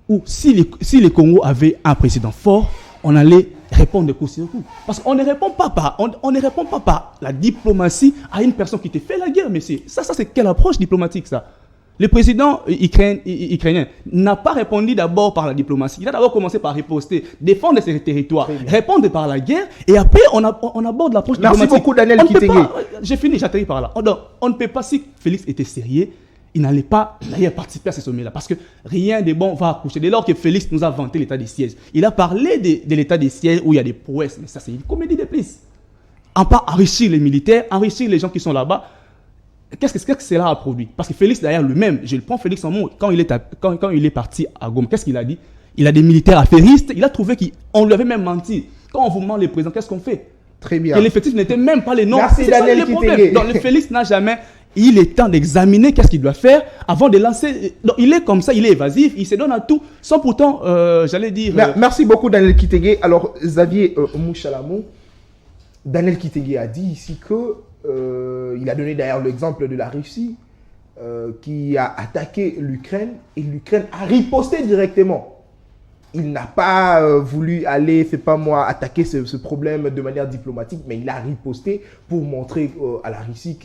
Ou si le Congo avait un président fort, on allait répondre de coup sur coup. Parce qu'on ne répond pas par la diplomatie à une personne qui te fait la guerre, monsieur. Ça c'est quelle approche diplomatique, ça? Le président ukrainien n'a pas répondu d'abord par la diplomatie. Il a d'abord commencé par riposter, défendre ses territoires, répondre par la guerre, et après on aborde l'approche diplomatique. Merci beaucoup, Daniel Kitenge. J'ai fini, j'atterris par là. On ne peut pas, si Félix était sérieux, il n'allait pas d'ailleurs participer à ce sommet-là, parce que rien de bon va accoucher. Dès lors que Félix nous a vanté l'état des sièges, il a parlé de l'état des sièges où il y a des prouesses, mais ça c'est une comédie de plus. En pas enrichir les militaires, enrichir les gens qui sont là-bas, qu'est-ce que cela a produit? Parce que Félix d'ailleurs lui-même, je le prends Félix en mot, quand il est parti à Goma, qu'est-ce qu'il a dit? Il a des militaires affairistes, il a trouvé qu'on lui avait même menti. Quand on vous ment les présidents, qu'est-ce qu'on fait? Très bien. Que l'effectif n'était même pas les noms. Merci Daniel Kitenge. Donc le Félix n'a jamais... Il est temps d'examiner qu'est-ce qu'il doit faire avant de lancer. Donc, il est comme ça, il est évasif, il se donne à tout, sans pourtant, j'allais dire... Merci beaucoup Daniel Kitenge. Alors Xavier Mouchalamou, Daniel Kitenge a dit ici que, il a donné d'ailleurs l'exemple de la Russie qui a attaqué l'Ukraine et l'Ukraine a riposté directement. Il n'a pas voulu aller, c'est pas moi, attaquer ce problème de manière diplomatique, mais il a riposté pour montrer à la Russie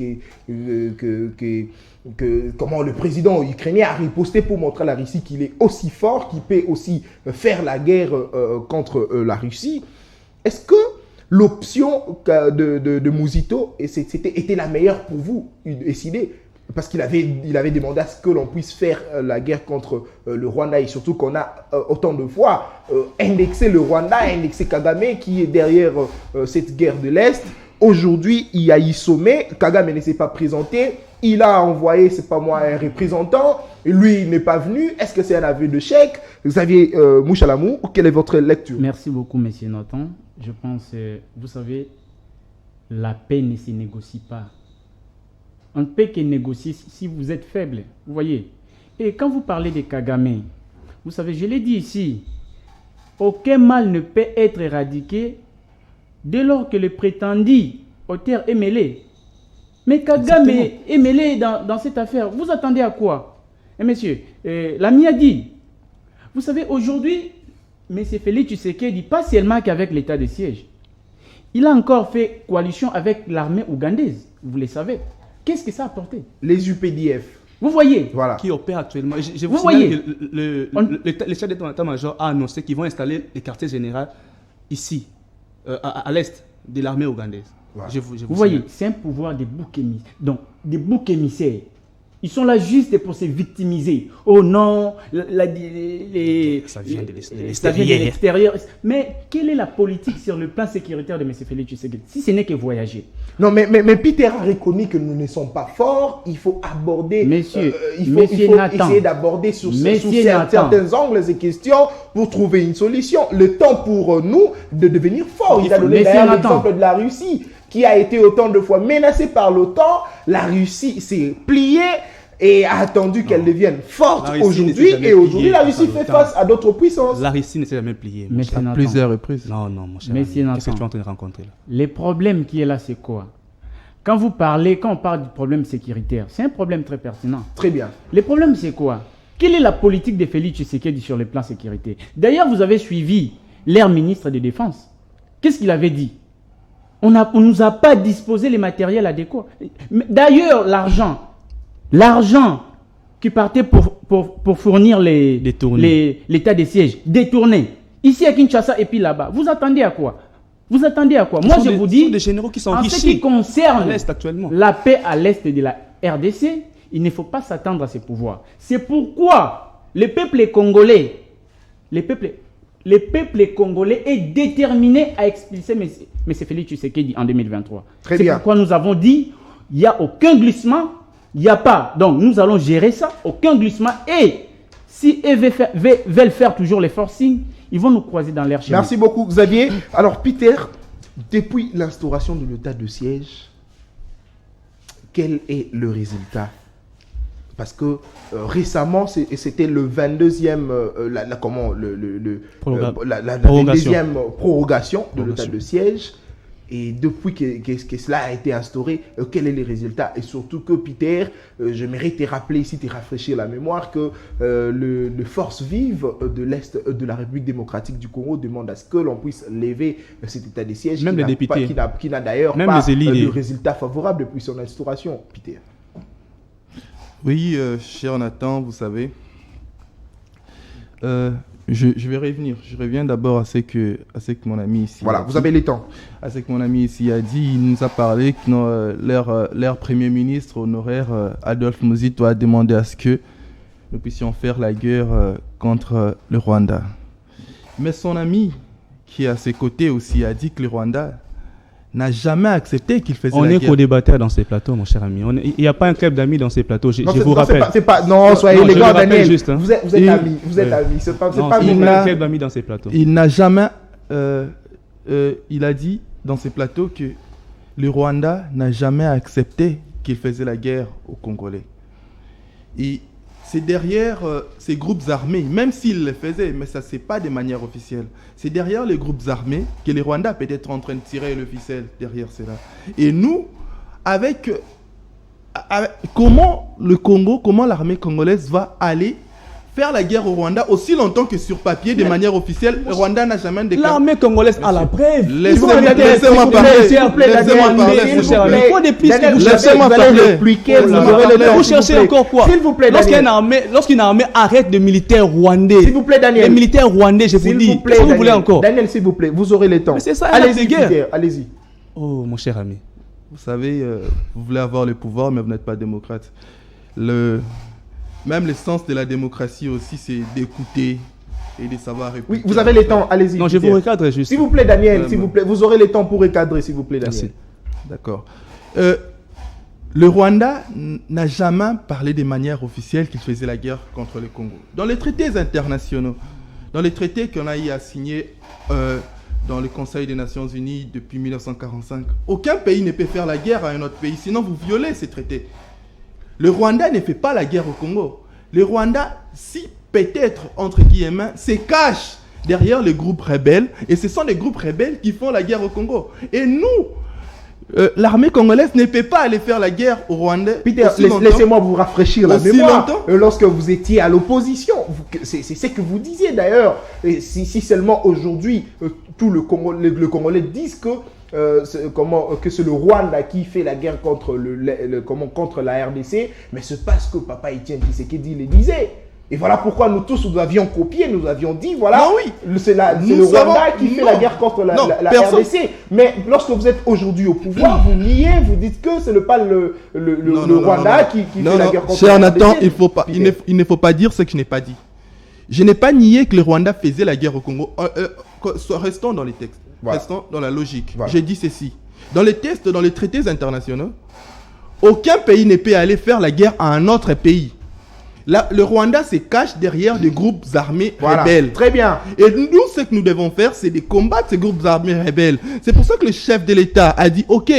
comment le président ukrainien a riposté pour montrer à la Russie qu'il est aussi fort, qu'il peut aussi faire la guerre contre la Russie. Est-ce que l'option de Mouzito était la meilleure pour vous, décidée? Parce qu'il avait demandé à ce que l'on puisse faire la guerre contre le Rwanda, et surtout qu'on a autant de fois indexé le Rwanda, indexé Kagame qui est derrière cette guerre de l'Est. Aujourd'hui, il y a eu sommet, Kagame ne s'est pas présenté, il a envoyé, c'est pas moi, un représentant, lui il n'est pas venu. Est-ce que c'est un aveu de chèque? Xavier Mouchalamou, quelle est votre lecture? Merci beaucoup, monsieur Nathan. Je pense, vous savez, la paix ne se négocie pas. On ne peut que négocier si vous êtes faible, vous voyez. Et quand vous parlez de Kagame, vous savez, je l'ai dit ici, aucun mal ne peut être éradiqué dès lors que le prétendu auteur est mêlé. Mais Kagame est mêlé dans cette affaire. Vous attendez à quoi? Et monsieur, l'ami a dit, vous savez, aujourd'hui, M. Félix Tshisekedi, pas seulement qu'avec l'état de siège, il a encore fait coalition avec l'armée ougandaise, vous le savez. Qu'est-ce que ça a apporté? Les UPDF. Vous voyez? Voilà. Qui opèrent actuellement. Je vous voyez? Le chef d'état-major a annoncé qu'ils vont installer les quartiers généraux ici, à l'est de l'armée ougandaise. Voilà. Vous voyez, c'est un pouvoir des boucs émissaires. Donc, des boucs émissaires. Ils sont là juste pour se victimiser. Oh non, ça vient de l'extérieur. Mais quelle est la politique sur le plan sécuritaire de M. Félix Tshisekedi, si ce n'est que voyager? Non, mais Peter a reconnu que nous ne sommes pas forts. Il faut aborder. Il faut essayer d'aborder sous certains angles et questions pour trouver une solution. Le temps pour nous de devenir forts. Il a donné d'ailleurs l'exemple de la Russie, qui a été autant de fois menacée par l'OTAN. La Russie s'est pliée et a attendu qu'elle devienne forte aujourd'hui. Et aujourd'hui, la Russie fait face à d'autres puissances. La Russie ne s'est jamais pliée. À plusieurs reprises. Non, mon cher. Qu'est-ce que tu es en train de rencontrer là? Le problème qui est là, c'est quoi? Quand on parle du problème sécuritaire, c'est un problème très pertinent. Très bien. Le problème, c'est quoi? Quelle est la politique de Félix Tshisekedi sur le plan sécurité? D'ailleurs, vous avez suivi l'air ministre de Défense. Qu'est-ce qu'il avait dit? On ne nous a pas disposé les matériels adéquats. D'ailleurs, l'argent qui partait pour fournir l'état des sièges, détourné, ici à Kinshasa et puis là-bas, vous attendez à quoi? Vous attendez à quoi? Moi, je vous dis, des généraux qui sont en ce qui concerne à l'Est actuellement. la paix à l'Est de la RDC, il ne faut pas s'attendre à ces pouvoirs. C'est pourquoi le peuple congolais est déterminé à expulser M. Félix Tshisekedi en 2023. Très bien. C'est pourquoi nous avons dit, il n'y a aucun glissement, il n'y a pas. Donc, nous allons gérer ça, aucun glissement. Et si eux veulent faire toujours les forcings, ils vont nous croiser dans l'air. Merci beaucoup, Xavier. Alors, Peter, depuis l'instauration de l'état de siège, quel est le résultat? Parce que récemment, c'était le 22e, la 22e prorogation de l'état de siège. Et depuis que cela a été instauré, quel est le résultat? Et surtout que, Peter, j'aimerais te rappeler ici, te rafraîchir la mémoire, que les forces vives de l'Est de la République démocratique du Congo demandent à ce que l'on puisse lever cet état de siège. Même les députés. Qui n'a d'ailleurs même pas de résultat favorable depuis son instauration, Peter. Oui, cher Nathan, vous savez, je vais revenir. Je reviens d'abord à ce que mon ami ici. Voilà, vous avez le temps. À ce que mon ami ici a dit. Il nous a parlé que leur Premier ministre honoraire, Adolphe Muzito, a demandé à ce que nous puissions faire la guerre contre le Rwanda. Mais son ami, qui est à ses côtés aussi, a dit que le Rwanda n'a jamais accepté qu'il faisait la guerre. On est co-débatteur dans ces plateaux, mon cher ami. Il n'y a pas un club d'amis dans ces plateaux. Je vous rappelle. Non, soyez les gars, Daniel. Juste, hein. Vous êtes amis. Vous êtes amis. C'est pas il n'y a pas un club d'amis dans ces plateaux. Il n'a jamais... il a dit dans ces plateaux que le Rwanda n'a jamais accepté qu'il faisait la guerre aux Congolais. Et c'est derrière ces groupes armés, même s'ils le faisaient, mais ça c'est pas de manière officielle. C'est derrière les groupes armés que les Rwandais peut être en train de tirer le ficelle derrière cela. Et nous, avec comment le Congo, comment l'armée congolaise va aller faire la guerre au Rwanda aussi longtemps que sur papier, de manière officielle, le Rwanda n'a jamais déclaré. L'armée congolaise a la preuve. Laissez-moi parler. Laissez-moi parler. Il faut des pistes que vous Laissez-moi parler. Vous cherchez encore quoi? S'il vous plaît, Daniel. Lorsqu'une armée arrête des militaires rwandais. S'il vous plaît, Daniel. Les militaires rwandais, je vous dis. Qu'est-ce que vous voulez encore? Daniel, s'il vous plaît, vous aurez le temps. Mais c'est ça, allez-y, Peter, allez-y. Oh, mon cher ami. Vous savez, vous voulez avoir le pouvoir, mais vous n'êtes pas démocrate. Même l'essence de la démocratie aussi, c'est d'écouter et de savoir répondre. Oui, vous avez le temps, allez-y. Non, je vous recadre juste. S'il vous plaît, Daniel, s'il vous plaît, vous aurez le temps pour recadrer, s'il vous plaît, Daniel. Merci. D'accord. Le Rwanda n'a jamais parlé de manière officielle qu'il faisait la guerre contre le Congo. Dans les traités internationaux, dans les traités qu'on a eu à signer dans le Conseil des Nations Unies depuis 1945, aucun pays ne peut faire la guerre à un autre pays, sinon vous violez ces traités. Le Rwanda ne fait pas la guerre au Congo. Le Rwanda, si peut-être, entre guillemets, se cache derrière les groupes rebelles. Et ce sont les groupes rebelles qui font la guerre au Congo. Et nous, l'armée congolaise ne peut pas aller faire la guerre au Rwanda. Peter, laissez-moi vous rafraîchir la mémoire. Lorsque vous étiez à l'opposition, c'est ce que vous disiez d'ailleurs. Si seulement aujourd'hui, tout le Congolais disent que que c'est le Rwanda qui fait la guerre contre contre la RDC, mais c'est parce que Papa Etienne Tshisekedi le disait. Et voilà pourquoi nous tous nous avions copié, nous avions dit voilà, non, oui. c'est le Rwanda qui fait la guerre contre la RDC. Mais lorsque vous êtes aujourd'hui au pouvoir, vous niez, vous dites que ce n'est pas le Rwanda qui fait la guerre contre la RDC. Cher Nathan, il ne faut pas dire ce que je n'ai pas dit. Je n'ai pas nié que le Rwanda faisait la guerre au Congo. Restons dans les textes. Voilà. Restons dans la logique. Voilà. J'ai dit ceci. Dans les textes, dans les traités internationaux, aucun pays ne peut aller faire la guerre à un autre pays. Là, le Rwanda se cache derrière des groupes armés rebelles. Très bien. Et nous, ce que nous devons faire, c'est de combattre ces groupes armés rebelles. C'est pour ça que le chef de l'État a dit, ok,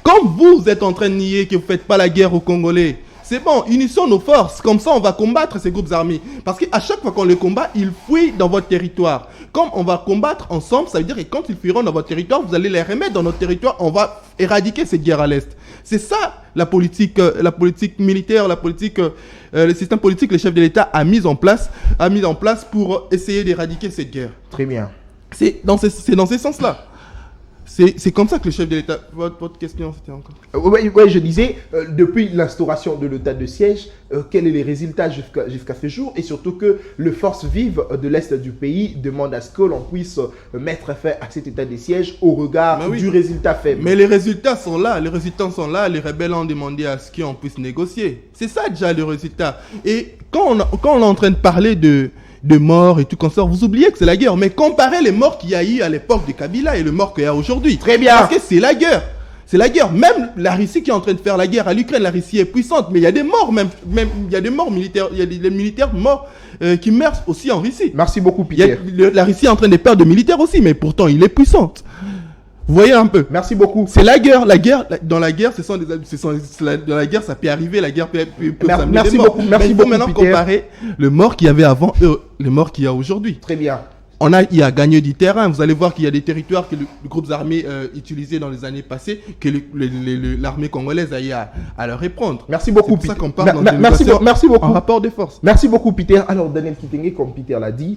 comme vous êtes en train de nier que vous ne faites pas la guerre aux Congolais, c'est bon, unissons nos forces. Comme ça, on va combattre ces groupes armés. Parce qu'à chaque fois qu'on les combat, ils fuient dans votre territoire. Comme on va combattre ensemble, ça veut dire que quand ils fuiront dans votre territoire, vous allez les remettre dans notre territoire. On va éradiquer cette guerre à l'Est. C'est ça la politique militaire, le système politique que le chef de l'État a mis en place pour essayer d'éradiquer cette guerre. Très bien. C'est dans ce sens-là. C'est comme ça que le chef de l'État... Votre question, c'était encore... Oui, je disais, depuis l'instauration de l'état de siège, quels sont les résultats jusqu'à ce jour? Et surtout que les forces vives de l'Est du pays demandent à ce que l'on puisse mettre fin à cet état de siège au regard du résultat faible. Mais les résultats sont là, les rebelles ont demandé à ce qu'on puisse négocier. C'est ça déjà le résultat. Et quand on est en train de parler de morts et tout comme ça, vous oubliez que c'est la guerre. Mais comparez les morts qu'il y a eu à l'époque de Kabila et les morts qu'il y a aujourd'hui. Très bien. Parce que c'est la guerre. C'est la guerre. Même la Russie qui est en train de faire la guerre à l'Ukraine, la Russie est puissante, mais il y a des morts même il y a des morts militaires, il y a des militaires morts qui meurent aussi en Russie. Merci beaucoup, Peter. La Russie est en train de perdre de militaires aussi, mais pourtant il est puissante. Vous voyez un peu. Merci beaucoup. C'est la guerre. Dans la guerre, dans la guerre, ça peut arriver. La guerre peut merci beaucoup. Merci beaucoup. Maintenant, comparer le mort qu'il y avait avant et le mort qu'il y a aujourd'hui. Très bien. Il a gagné du terrain. Vous allez voir qu'il y a des territoires que les groupes armés utilisaient dans les années passées, que l'armée congolaise a eu à leur reprendre. Merci beaucoup, Peter. C'est pour ça qu'on parle dans une négociation merci beaucoup. en rapport de force. Merci beaucoup, Peter. Alors, Daniel Kitenge, comme Peter l'a dit,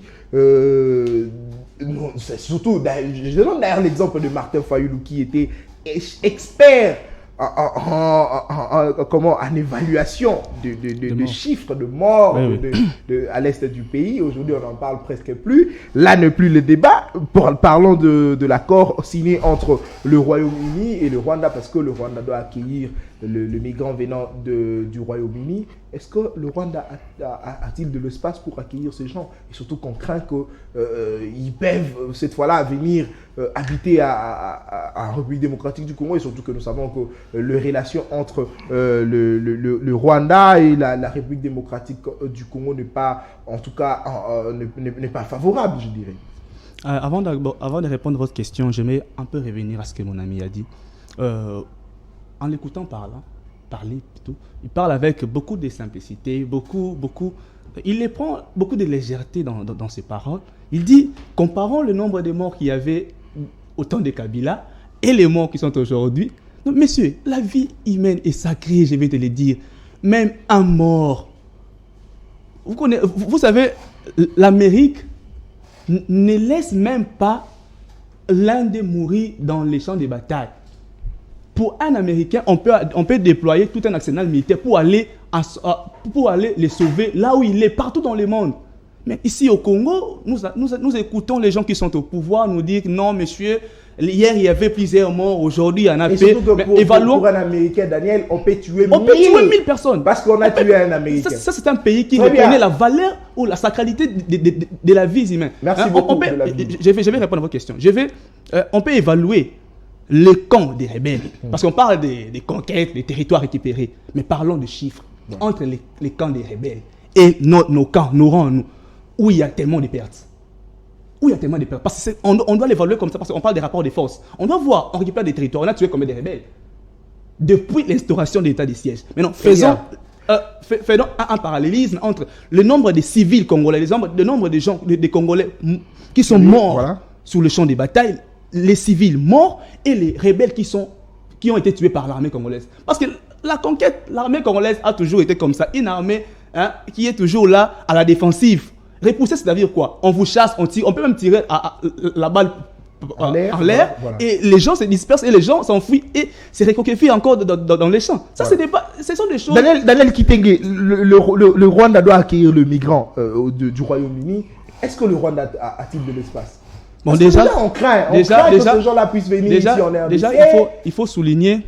c'est surtout, je donne d'ailleurs l'exemple de Martin Fayulu qui était expert en évaluation de chiffres de morts à l'est du pays. Aujourd'hui, on n'en parle presque plus. Là n'est plus le débat. Parlons de l'accord signé entre le Royaume-Uni et le Rwanda, parce que le Rwanda doit accueillir le migrant venant du Royaume-Uni. Est-ce que le Rwanda a-t-il de l'espace pour accueillir ces gens? Et surtout qu'on craint qu'ils peuvent cette fois-là venir habiter en République démocratique du Congo, et surtout que nous savons que les relations entre le Rwanda et la République démocratique du Congo n'est pas, en tout cas, n'est pas favorable, je dirais. Avant de répondre à votre question, j'aimerais un peu revenir à ce que mon ami a dit. En l'écoutant parler plutôt, il parle avec beaucoup de simplicité, il prend beaucoup de légèreté dans ses paroles. Il dit, comparons le nombre de morts qu'il y avait au temps de Kabila et les morts qui sont aujourd'hui. Non, messieurs, la vie humaine est sacrée, je vais te le dire. Même un mort. Vous savez, l'Amérique ne laisse même pas l'un des mourir dans les champs de bataille. Pour un Américain, on peut déployer tout un arsenal militaire pour aller les sauver là où il est, partout dans le monde. Mais ici au Congo, nous écoutons les gens qui sont au pouvoir nous dire non, monsieur, hier il y avait plusieurs morts, aujourd'hui il y en a peu. Pour un Américain, Daniel, on peut tuer 1000 personnes. Parce qu'on a tué un Américain. Ça c'est un pays qui reconnaît la valeur ou la sacralité de la vie humaine. Merci beaucoup. Je vais répondre à votre question. On peut évaluer les camps des rebelles. Parce qu'on parle des conquêtes, des territoires récupérés. Mais parlons de chiffres. Entre les camps des rebelles et nos camps, nos rangs, où il y a tellement de pertes. Parce qu'on doit l'évaluer comme ça, parce qu'on parle des rapports de force. On doit voir, on récupère des territoires, on a tué combien de rebelles depuis l'instauration de l'état de siège. Maintenant, faisons un parallélisme entre le nombre de civils congolais, le nombre de gens, des Congolais qui sont morts sur le champ de bataille, les civils morts et les rebelles qui ont été tués par l'armée congolaise. Parce que la conquête, l'armée congolaise a toujours été comme ça, une armée qui est toujours là à la défensive. Repousser, c'est-à-dire quoi? On vous chasse, on tire, on peut même tirer la balle en l'air, et les gens se dispersent et les gens s'enfuient et se recoquefient encore dans les champs. Ça, ce sont des choses... Daniel Kitenge, le Rwanda doit accueillir le migrant du Royaume-Uni. Est-ce que le Rwanda a-t-il de l'espace? Bon, déjà, on craint que ces gens-là puissent venir ici en RDC. Déjà, il faut souligner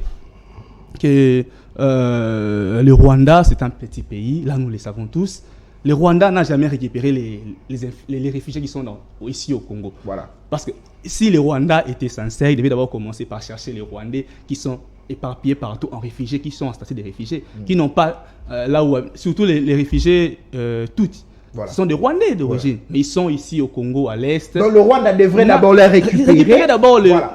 que le Rwanda, c'est un petit pays, là nous le savons tous. Le Rwanda n'a jamais récupéré les réfugiés qui sont ici au Congo. Voilà. Parce que si le Rwanda était sincère, il devait d'abord commencer par chercher les Rwandais qui sont éparpillés partout en réfugiés, qui sont en statut de réfugiés, qui n'ont pas là où... Surtout les réfugiés toutes. Voilà. Ce sont des Rwandais d'origine, mais ils sont ici au Congo, à l'Est. Donc le Rwanda devrait d'abord les récupérer.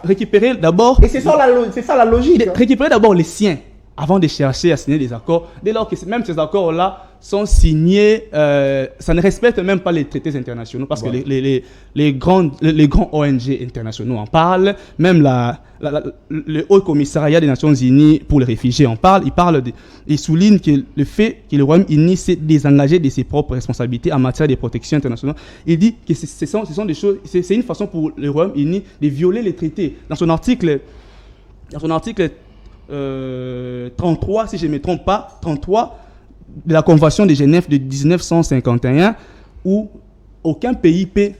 Récupérer d'abord. Et c'est ça la logique. Hein. Récupérer d'abord les siens. avant de chercher à signer des accords, dès lors que même ces accords-là sont signés, ça ne respecte même pas les traités internationaux, parce que les grands ONG internationaux en parlent, même le Haut Commissariat des Nations Unies pour les réfugiés en parle, il souligne que le fait que le Royaume-Uni s'est désengagé de ses propres responsabilités en matière de protection internationale, il dit que ce sont des choses, c'est une façon pour le Royaume-Uni de violer les traités. Dans son article 33, si je ne me trompe pas, 33 de la Convention de Genève de 1951, où aucun pays peut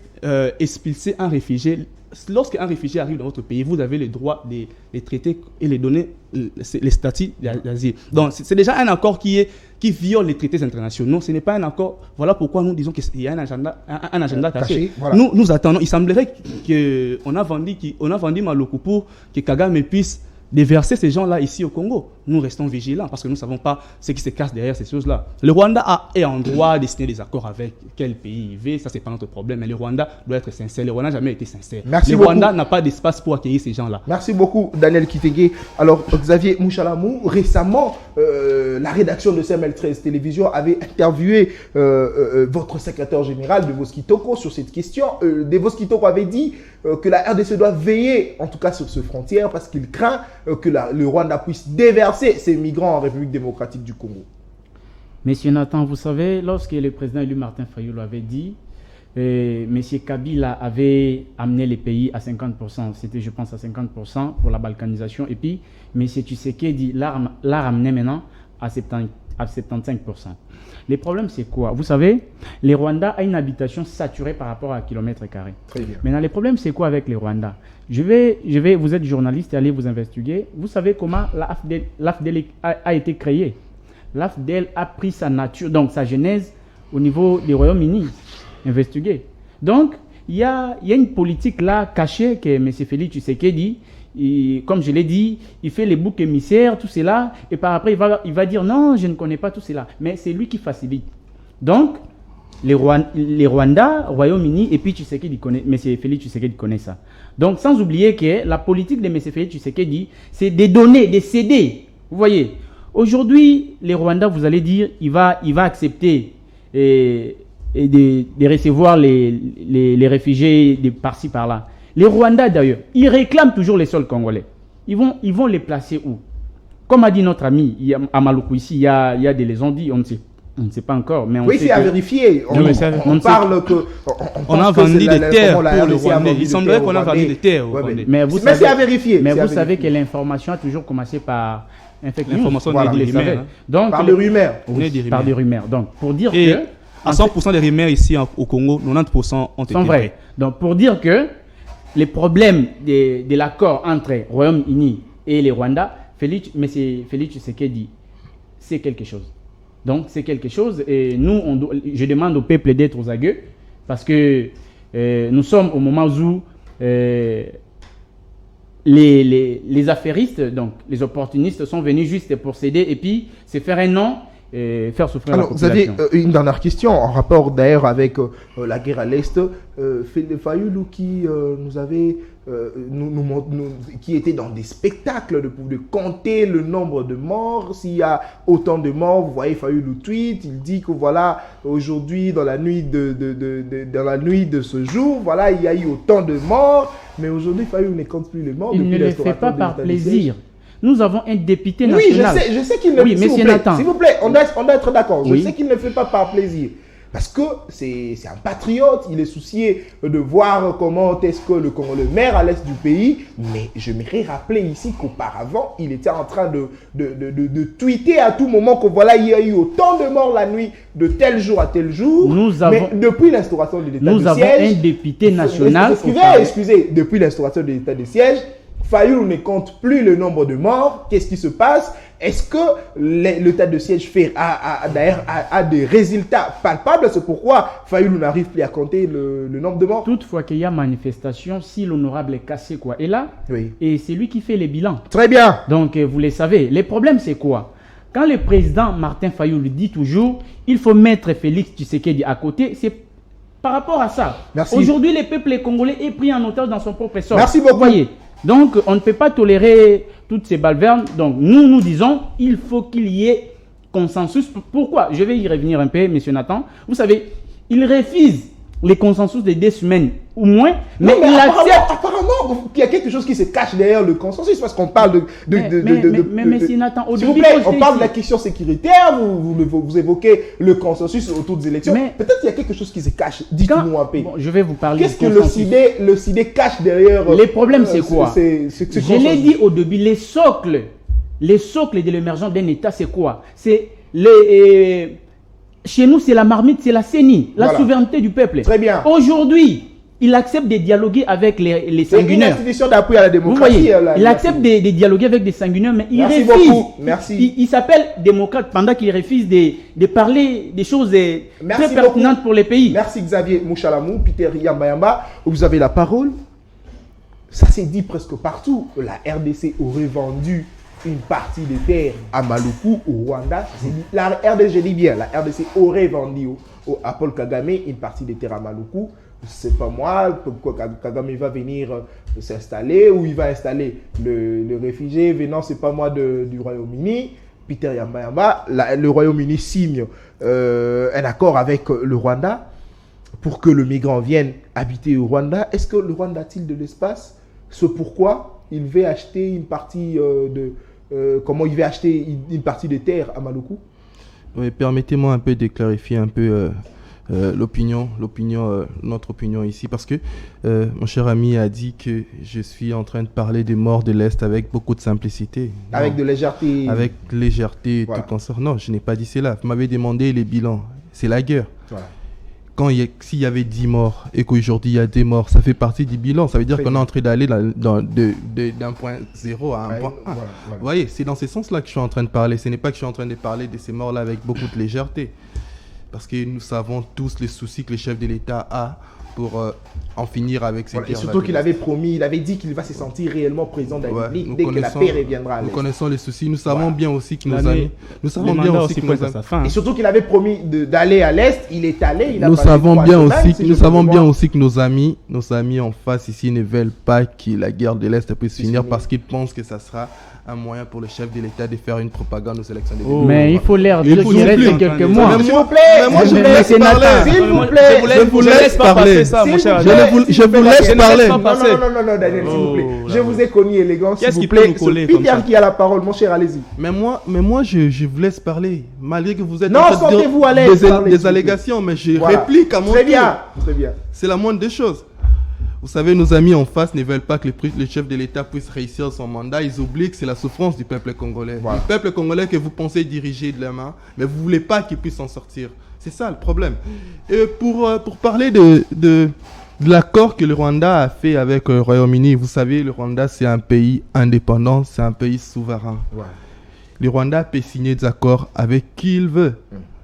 expulser un réfugié. Lorsqu'un réfugié arrive dans votre pays, vous avez le droit de les traiter et les donner les statuts d'asile. Donc, c'est déjà un accord qui viole les traités internationaux. Ce n'est pas un accord. Voilà pourquoi nous disons qu'il y a un agenda caché. Voilà. Nous attendons. Il semblerait qu'on a vendu Maloko pour que Kagame puisse déverser ces gens-là ici au Congo. Nous restons vigilants parce que nous ne savons pas ce qui se cache derrière ces choses-là. Le Rwanda est en droit de signer des accords avec quel pays il veut, ça c'est pas notre problème, mais le Rwanda doit être sincère. Le Rwanda n'a jamais été sincère. Merci le beaucoup. Rwanda n'a pas d'espace pour accueillir ces gens-là. Merci beaucoup Daniel Kitege. Alors Xavier Mouchalamou, récemment, la rédaction de CML13 Télévision avait interviewé votre secrétaire général Devos Kitoko sur cette question. Devos Kitoko avait dit que la RDC doit veiller, en tout cas sur ce frontière, parce qu'il craint que le Rwanda puisse déverser ces migrants en République démocratique du Congo. Monsieur Nathan, vous savez, lorsque le président élu Martin Fayulu avait dit, Monsieur Kabila avait amené les pays à 50%, c'était je pense à 50% pour la balkanisation, et puis Monsieur Tshisekedi l'a ramené maintenant à 75%. Le problème, c'est quoi? Vous savez, le Rwanda a une habitation saturée par rapport à kilomètre carré. Très bien. Maintenant, le problème, c'est quoi avec les Rwandais? Vous êtes journaliste et allez vous investiguer. Vous savez comment l'AFDEL a été créée? L'AFDEL a pris sa nature, donc sa genèse, au niveau du Royaume-Uni. Investiguer. Donc, il y a une politique là cachée que M. Félix Tshisekedi, comme je l'ai dit, il fait les boucs émissaires, tout cela, et par après, il va dire non, je ne connais pas tout cela. Mais c'est lui qui facilite. Donc, les Rwandais, Royaume-Uni, et puis M. Félix Tshisekedi connaît ça. Donc, sans oublier que la politique de M. Félix Tshisekedi, c'est de donner, de céder. Vous voyez, aujourd'hui, les Rwandais, vous allez dire, il va accepter et de recevoir les réfugiés de par-ci, par-là. Les Rwandais, d'ailleurs, ils réclament toujours les sols congolais. Ils vont les placer où? Comme a dit notre ami à Maloko ici, il y a des légendes, on ne sait pas encore. Mais oui, c'est à vérifier. On parle que... On a vendu des terres pour le Rwanda. Il semblerait qu'on a vendu des terres au Rwanda. Mais c'est à vérifier. Mais vous savez que l'information a toujours commencé par... L'information des rumeurs. Par des rumeurs. Par des rumeurs. Donc, pour dire que... À 100% des rumeurs ici au Congo, 90% ont été vraies. Donc, pour dire que les problèmes de l'accord entre Royaume-Uni et les Rwandais, M. Félix Tshisekedi, c'est quelque chose. Donc, c'est quelque chose. Et nous, je demande au peuple d'être aux aguets, parce que nous sommes au moment où les affairistes, donc les opportunistes, sont venus juste pour céder et puis se faire un nom et faire souffrir la population. Vous avez une dernière question en rapport d'ailleurs avec la guerre à l'Est. Fayulu qui nous avait qui était dans des spectacles de compter le nombre de morts. S'il y a autant de morts, vous voyez Fayulu tweet, il dit que voilà, aujourd'hui dans la nuit de ce jour, voilà, il y a eu autant de morts, mais aujourd'hui Fayulu ne compte plus les morts. Il ne le fait pas par plaisir. Nous avons un député national. Oui, je sais qu'il ne le fait pas. S'il vous plaît, on doit être d'accord. Je sais qu'il ne le fait pas par plaisir. Parce que c'est un patriote, il est soucié de voir comment est-ce que le maire à l'est du pays. Mais je m'aimerais rappeler ici qu'auparavant, il était en train de tweeter à tout moment que voilà, il y a eu autant de morts la nuit de tel jour à tel jour. Mais depuis l'instauration de l'état de siège... Nous avons un député national... Excusez, depuis l'instauration de l'état de siège, Fayulu ne compte plus le nombre de morts. Qu'est-ce qui se passe? Est-ce que l'état de siège a des résultats palpables? C'est pourquoi Fayulu n'arrive plus à compter le nombre de morts. Toutefois qu'il y a manifestation, si l'honorable est cassé, quoi, est là, oui. Et c'est lui qui fait les bilans. Très bien. Donc, vous le savez, le problème, c'est quoi? Quand le président Martin Fayulu dit toujours, il faut mettre Félix Tshisekedi à côté, c'est par rapport à ça. Aujourd'hui, le peuple congolais est pris en otage dans son propre sort. Merci beaucoup. Vous voyez? Donc, on ne peut pas tolérer toutes ces balvernes. Donc, nous disons, il faut qu'il y ait consensus. Pourquoi? Je vais y revenir un peu, M. Nathan. Vous savez, il refuse les consensus de 2 semaines ou moins, mais il accepte. Apparemment, il y a quelque chose qui se cache derrière le consensus parce qu'on parle Mais M. Nathan, s'il vous plaît, on parle de la question sécuritaire, vous évoquez le consensus autour des élections. Peut-être qu'il y a quelque chose qui se cache. Dites-nous un peu. Bon, je vais vous parler. Qu'est-ce que le CID cache derrière? Les problèmes, c'est quoi? Je l'ai dit au début, les socles de l'émergence d'un État, c'est quoi? C'est chez nous, c'est la marmite, c'est la CENI, la souveraineté du peuple. Très bien. Aujourd'hui, il accepte de dialoguer avec les sanguinaires. C'est une institution d'appui à la démocratie. Vous voyez, il accepte de dialoguer avec des sanguinaires, mais il refuse. Beaucoup. Merci. Il s'appelle démocrate pendant qu'il refuse de parler des choses très pertinentes pour les pays. Merci Xavier Mouchalamou, Peter Yamba. Vous avez la parole. Ça s'est dit presque partout. La RDC aurait vendu une partie des terres à Maluku, au Rwanda. La RDC, je dis bien, la RDC aurait vendu à Paul Kagame une partie des terres à Maluku. C'est pas moi, pourquoi Kagame va venir s'installer ou il va installer le réfugié venant, c'est pas moi du Royaume-Uni. Peter Yamba, le Royaume-Uni signe un accord avec le Rwanda pour que le migrant vienne habiter au Rwanda. Est-ce que le Rwanda a-t-il de l'espace? C'est pourquoi il veut acheter une partie comment il veut acheter une partie de terre à Maluku? Oui, permettez-moi un peu de clarifier un peu notre opinion ici, parce que mon cher ami a dit que je suis en train de parler des morts de l'Est avec beaucoup de simplicité. Avec de légèreté. Avec légèreté, voilà. tout concert. Non, je n'ai pas dit cela. Vous m'avez demandé les bilans. C'est la guerre. Voilà. S'il y avait 10 morts et qu'aujourd'hui il y a des morts, ça fait partie du bilan. Ça veut dire qu'on est en train d'aller d'un point 0 à un point 1. Voilà. Vous voyez, c'est dans ce sens-là que je suis en train de parler. Ce n'est pas que je suis en train de parler de ces morts-là avec beaucoup de légèreté. Parce que nous savons tous les soucis que le chef de l'État a pour en finir avec ces guerres. Et surtout qu'il avait promis, il avait dit qu'il va se sentir réellement président de la République dès que la paix reviendra à l'Est. Nous connaissons les soucis, nous savons bien aussi que nos amis... Nous savons bien aussi que nos amis... Et surtout qu'il avait promis d'aller à l'Est, il est allé, nous savons bien aussi que nos amis en face ici ne veulent pas que la guerre de l'Est puisse finir parce qu'ils pensent que ça sera un moyen pour le chef de l'État de faire une propagande aux élections de 2020. Mais il faut l'air dire qu'il reste quelques mois. S'il vous plaît, moi je vous laisse parler. S'il vous plaît, je vous laisse parler. Je vous laisse parler. Non, Daniel, s'il vous plaît. Je vous ai connu élégant, s'il vous plaît. C'est Peter qui a la parole, mon cher, allez-y. Mais moi, je vous laisse parler. Malgré que vous êtes en train de dire des allégations, mais je réplique à mon tour. Très bien. C'est la moindre des choses. Vous savez, nos amis en face ne veulent pas que le chef de l'État puisse réussir son mandat. Ils oublient que c'est la souffrance du peuple congolais. Voilà. Le peuple congolais que vous pensez diriger de la main, mais vous ne voulez pas qu'il puisse s'en sortir. C'est ça le problème. Et pour parler de l'accord que le Rwanda a fait avec le Royaume-Uni, vous savez, le Rwanda, c'est un pays indépendant, c'est un pays souverain. Ouais. Le Rwanda peut signer des accords avec qui il veut.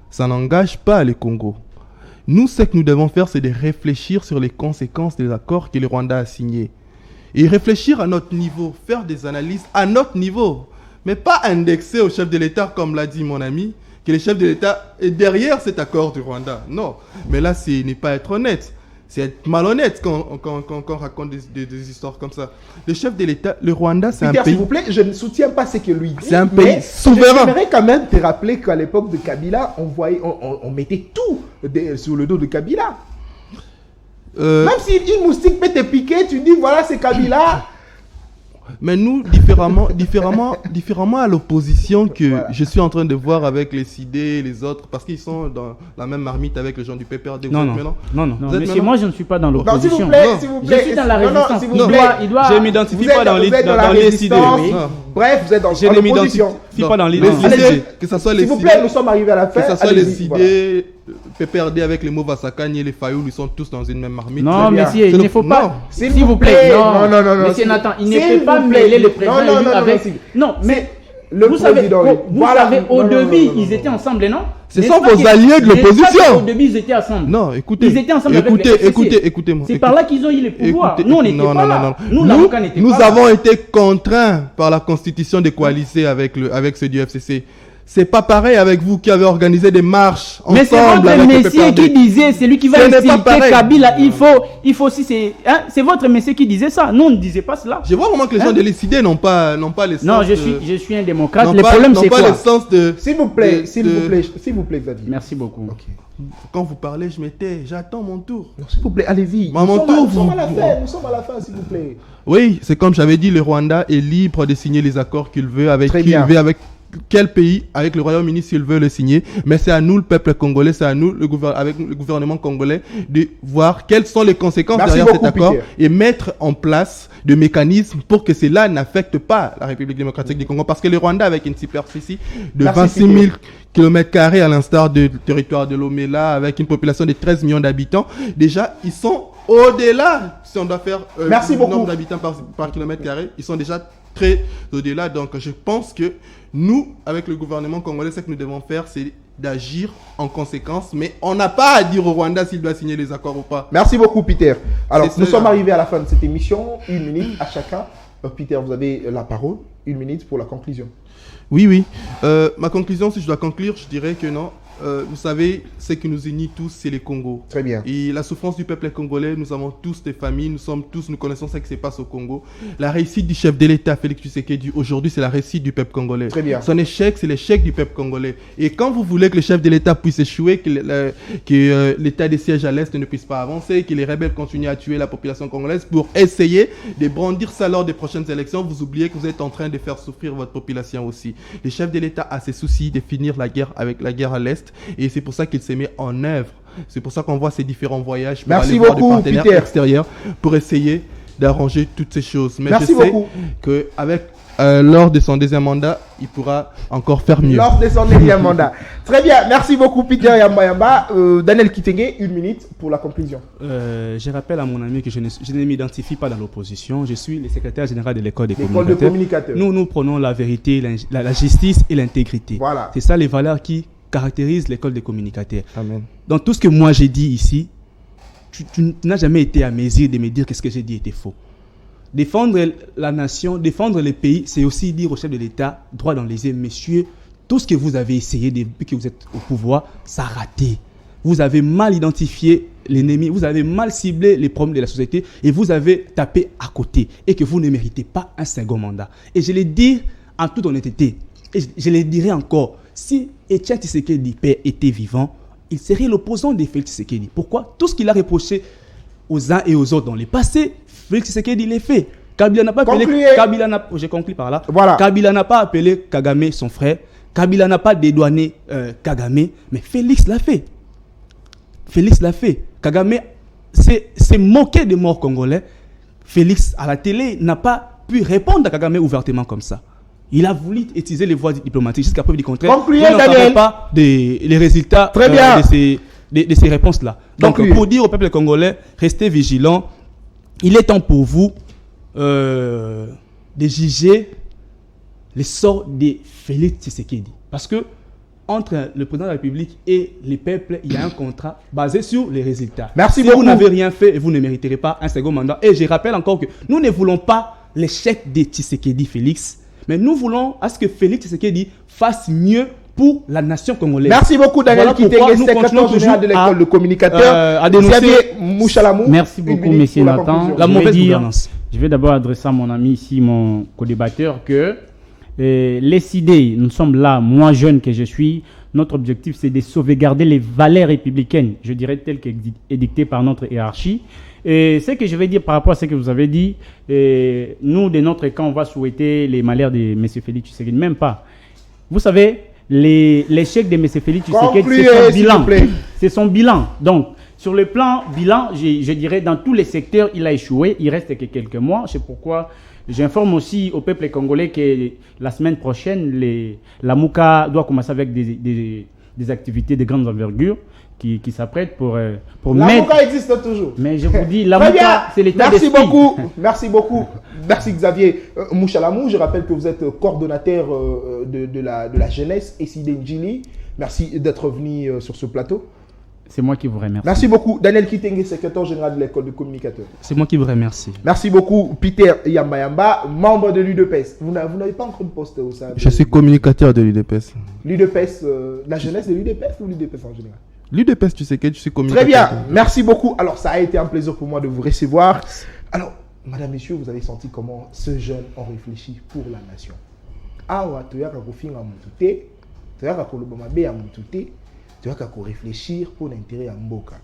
Ça n'engage pas le Congo. Nous, ce que nous devons faire, c'est de réfléchir sur les conséquences des accords que le Rwanda a signés. Et réfléchir à notre niveau, faire des analyses à notre niveau. Mais pas indexer au chef de l'État, comme l'a dit mon ami, que le chef de l'État est derrière cet accord du Rwanda. Non, mais là, ce n'est pas être honnête. C'est être malhonnête quand on raconte des histoires comme ça. Le chef de l'État, le Rwanda, c'est un pays... s'il vous plaît, je ne soutiens pas ce que lui dit. C'est un pays souverain. J'aimerais quand même te rappeler qu'à l'époque de Kabila, on mettait tout sur le dos de Kabila. Même si une moustique peut te piquer, tu dis voilà, c'est Kabila. Mais nous, différemment à l'opposition que je suis en train de voir avec les CID et les autres, parce qu'ils sont dans la même marmite avec les gens du PPRD. Non, monsieur, moi je ne suis pas dans l'opposition. S'il vous plaît. Je suis dans la résistance. Je ne m'identifie pas dans les CID. Bref, vous êtes dans l'opposition. Pas dans les CID. S'il vous plaît, nous sommes arrivés à la fin. Que ce soit les CID, PPRD avec les mots Vassakani et les Fayou, ils sont tous dans une même marmite. Non, monsieur, il ne faut pas. S'il vous plaît, non. Monsieur Nathan, il ne faut pas mêler le président élu avec... Non, mais vous savez, au début, ils étaient ensemble, non? Ce sont vos alliés de l'opposition. Au début, ils étaient ensemble. Non, écoutez. Ils étaient ensemble écoutez-moi. C'est par là qu'ils ont eu les pouvoirs. Nous, on n'était pas là. Nous avons été contraints par la constitution de coaliser avec ceux du FCC. C'est pas pareil avec vous qui avez organisé des marches ensemble. Mais c'est votre messier qui disait, c'est lui qui va insulter Kabila. Il faut aussi, c'est votre messier qui disait ça. Nous, on ne disait pas cela. Je vois vraiment que les gens de l'idée n'ont pas les sens. Non, je suis un démocrate. Le problème, c'est quoi? N'ont pas le sens de... S'il vous plaît, s'il vous plaît, Xavier. Merci beaucoup. Okay. Quand vous parlez, je m'étais, j'attends mon tour. Non, s'il vous plaît, allez-y. Nous sommes à la fin, s'il vous plaît. Oui, c'est comme j'avais dit, le Rwanda est libre de signer les accords qu'il veut avec qui il veut, avec quel pays, avec le Royaume-Uni s'il veut le signer. Mais c'est à nous, le peuple congolais, c'est à nous, avec le gouvernement congolais, de voir quelles sont les conséquences derrière cet accord et mettre en place des mécanismes pour que cela n'affecte pas la République démocratique du Congo. Parce que le Rwanda, avec une superficie de 26 000 km² à l'instar du territoire de l'Omela, avec une population de 13 millions d'habitants, déjà, ils sont au-delà, si on doit faire le nombre d'habitants par kilomètre carré, ils sont déjà très au-delà. Donc, je pense que nous, avec le gouvernement congolais, ce que nous devons faire, c'est d'agir en conséquence. Mais on n'a pas à dire au Rwanda s'il doit signer les accords ou pas. Merci beaucoup, Peter. Alors, nous sommes arrivés à la fin de cette émission. 1 minute à chacun. Peter, vous avez la parole. 1 minute pour la conclusion. Oui. Ma conclusion, si je dois conclure, je dirais que non. Vous savez, ce qui nous unit tous, c'est les Congos. Très bien. Et la souffrance du peuple congolais, nous avons tous des familles, nous connaissons ce qui se passe au Congo. La réussite du chef de l'État, Félix Tshisekedi, aujourd'hui, c'est la réussite du peuple congolais. Très bien. Son échec, c'est l'échec du peuple congolais. Et quand vous voulez que le chef de l'État puisse échouer, que l'État des sièges à l'Est ne puisse pas avancer, que les rebelles continuent à tuer la population congolaise pour essayer de brandir ça lors des prochaines élections, vous oubliez que vous êtes en train de faire souffrir votre population aussi. Le chef de l'État a ses soucis de finir la guerre avec la guerre à l'Est. Et c'est pour ça qu'il s'est mis en œuvre. C'est pour ça qu'on voit ces différents voyages pour aller voir des partenaires extérieurs pour essayer d'arranger toutes ces choses. Mais je sais qu'avec lors de son deuxième mandat, il pourra encore faire mieux. Lors de son deuxième mandat. Très bien. Merci beaucoup, Peter Yamba. Daniel Kitenge, 1 minute pour la conclusion. Je rappelle à mon ami que je ne m'identifie pas dans l'opposition. Je suis le secrétaire général de l'école des communicateurs. Nous prenons la vérité, la justice et l'intégrité. Voilà. C'est ça les valeurs qui caractérise l'école des communicateurs. Amen. Dans tout ce que moi j'ai dit ici, tu n'as jamais été à mesure de me dire que ce que j'ai dit était faux. Défendre la nation, défendre le pays, c'est aussi dire au chef de l'État, droit dans les yeux, messieurs, tout ce que vous avez essayé depuis que vous êtes au pouvoir, ça a raté. Vous avez mal identifié l'ennemi, vous avez mal ciblé les problèmes de la société et vous avez tapé à côté et que vous ne méritez pas un second mandat. Et je le dis en toute honnêteté, et je le dirai encore, si Etienne Tshisekedi père était vivant, il serait l'opposant de Félix Tshisekedi. Pourquoi? Tout ce qu'il a reproché aux uns et aux autres dans le passé, Félix Tshisekedi l'a fait. Kabila n'a pas appelé. Je conclue par là. Voilà. Kabila n'a pas appelé Kagame son frère. Kabila n'a pas dédouané Kagame, mais Félix l'a fait. Félix l'a fait. Kagame s'est moqué des morts congolais. Félix, à la télé, n'a pas pu répondre à Kagame ouvertement comme ça. Il a voulu utiliser les voies diplomatiques jusqu'à preuve du contraire. Concluez, il Daniel. pas les résultats de ces réponses-là. Donc, pour dire au peuple congolais, restez vigilants. Il est temps pour vous de juger les sorts de Félix Tshisekedi. Parce que entre le président de la République et les peuples, il y a un contrat basé sur les résultats. Merci beaucoup. Si vous n'avez rien fait, vous ne mériterez pas un second mandat. Et je rappelle encore que nous ne voulons pas l'échec de Tshisekedi Félix, mais nous voulons à ce que Félix Tshisekedi fasse mieux pour la nation congolaise. Merci beaucoup, Daniel Kitenge, secrétaire général de l'école de communicateurs. Xavier Mouchalamou. Merci beaucoup, monsieur Nathan. La mauvaise gouvernance. Je vais d'abord adresser à mon ami ici, mon co-débatteur, que les idées, nous sommes là, moi jeune que je suis, notre objectif c'est de sauvegarder les valeurs républicaines, je dirais telles qu'édictées par notre hiérarchie. Et ce que je vais dire par rapport à ce que vous avez dit, nous de notre camp, on va souhaiter les malheurs de M. Félix Tshisekedi, même pas. Vous savez, l'échec de M. Félix Tshisekedi, c'est son bilan. C'est son bilan. Donc, sur le plan bilan, je dirais dans tous les secteurs, il a échoué. Il reste que quelques mois. C'est pourquoi j'informe aussi au peuple congolais que la semaine prochaine, la MOUCA doit commencer avec des activités de grande envergure qui s'apprêtent pour la mettre... MOUCA existe toujours. Mais je vous dis, la MOUCA, c'est l'état d'esprit. Merci beaucoup. Merci beaucoup. Merci Xavier Mouchalamou. Je rappelle que vous êtes coordonnateur de la jeunesse Esside Njili. Merci d'être venu sur ce plateau. C'est moi qui vous remercie. Merci beaucoup. Daniel Kitenge, secrétaire général de l'école de communicateurs. C'est moi qui vous remercie. Merci beaucoup. Peter Yamba, membre de l'UDPS. Vous n'avez pas encore de poste au sein de... Je suis communicateur de l'UDPS. L'UDPS, la jeunesse de l'UDPS ou l'UDPS en général? L'UDPS, tu sais que je suis communicateur. Très bien. Merci beaucoup. Alors, ça a été un plaisir pour moi de vous recevoir. Alors, madame, messieurs, vous avez senti comment ce jeune ont réfléchi pour la nation. Awa, toyaka kofinga mutute, toyaka kolobama be ya mutute, toyaka ko réfléchir pour l'intérêt ya mboka.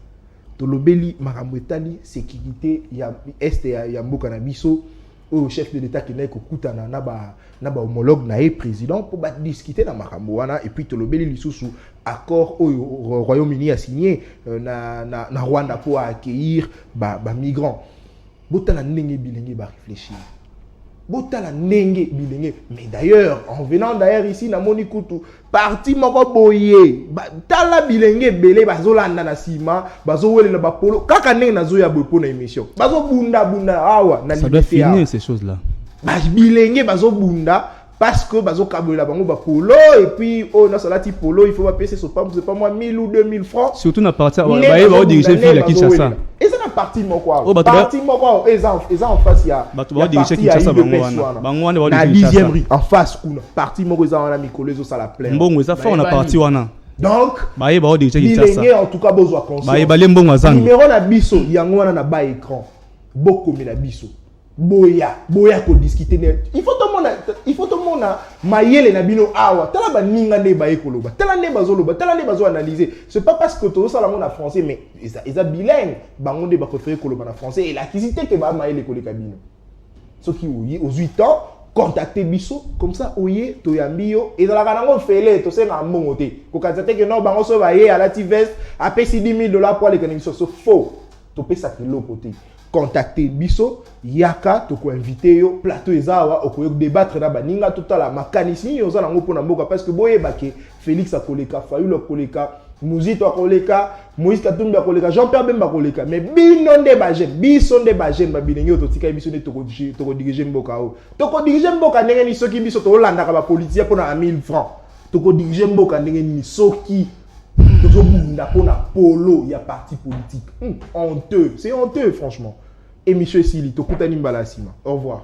Tolobeli makambo etali sécurité ya est ya mboka na biso au chef de l'état qui n'est kokutana na ba homologue na président pour discuter na makambo wana et puis tolobeli lisusu accord au Royaume-Uni a signé na Rwanda pour accueillir ba migrants. Botala ndenge bilenge ba réfléchir. Botala ndenge bilenge. Mais d'ailleurs, en venant d'ailleurs ici na moni kutu parti moko boye tala bilenge belé bazolanda na sima bazowelela ba polo kaka ndenge nazo ya bopo na émission. Bazo bunda awa na ça doit finir ces choses là. Bilenge bazo bunda parce que bazo kabola bango ba polo et puis oh na salati polo il faut pas payer c'est pas moi 1000 ou 2000 francs. Surtout na partir ba diriger fille la Kinshasa. Et ça na parti moko parti moko ils en face ya ba diriger Kinshasa bango wana na 10e rue en face kuna parti moko za wana mikolo zo sala plein. Mbongo eza fa na parti wana. Donc ba diriger Kinshasa. En tout cas besoin conscience. Ba mbongo azangi. Numéro na biso yango wana na ba écran. Boko mi na biso. Boya ko discuter il faut tout le monde mayele na bino awa tala ba ninga ne ba ekoloba tala ne bazoloba tala ne bazo analyser c'est pas parce que tout ça la monde en français mais ils a bilingue bango de ba préférer koloba na français et l'acquisition que ba mayele koleka bino ceux qui aux 8 ans contacter biso comme ça oye to yambio et dans la kanango fele to se na mbongo te ko katsate que non bango so ba ye à la tivest a payé $10,000 pour les connexions c'est faux to pay ça que l'opportunité contacter biso yaka to ko inviter yo plateau ezawa okoyo débattre na baninga totala makanisi yo za nango pona mboka parce que boye bake Félix akoleka Fayulu akoleka Muzito akoleka Moïse Katumbi akoleka Jean-Pierre Bemba akoleka mais bino nde ba jeune biso nde ba jeune ba bilingi to tika biso ne to diriger mboka o to ko diriger mboka ndenge ni soki biso to landa ka ba politicien pona 1000 francs to ko diriger mboka ndenge ni soki tozobunda pona polo ya parti politique honteux c'est honteux franchement. Et monsieur Sili, Tokutani Mbalasima. Au revoir.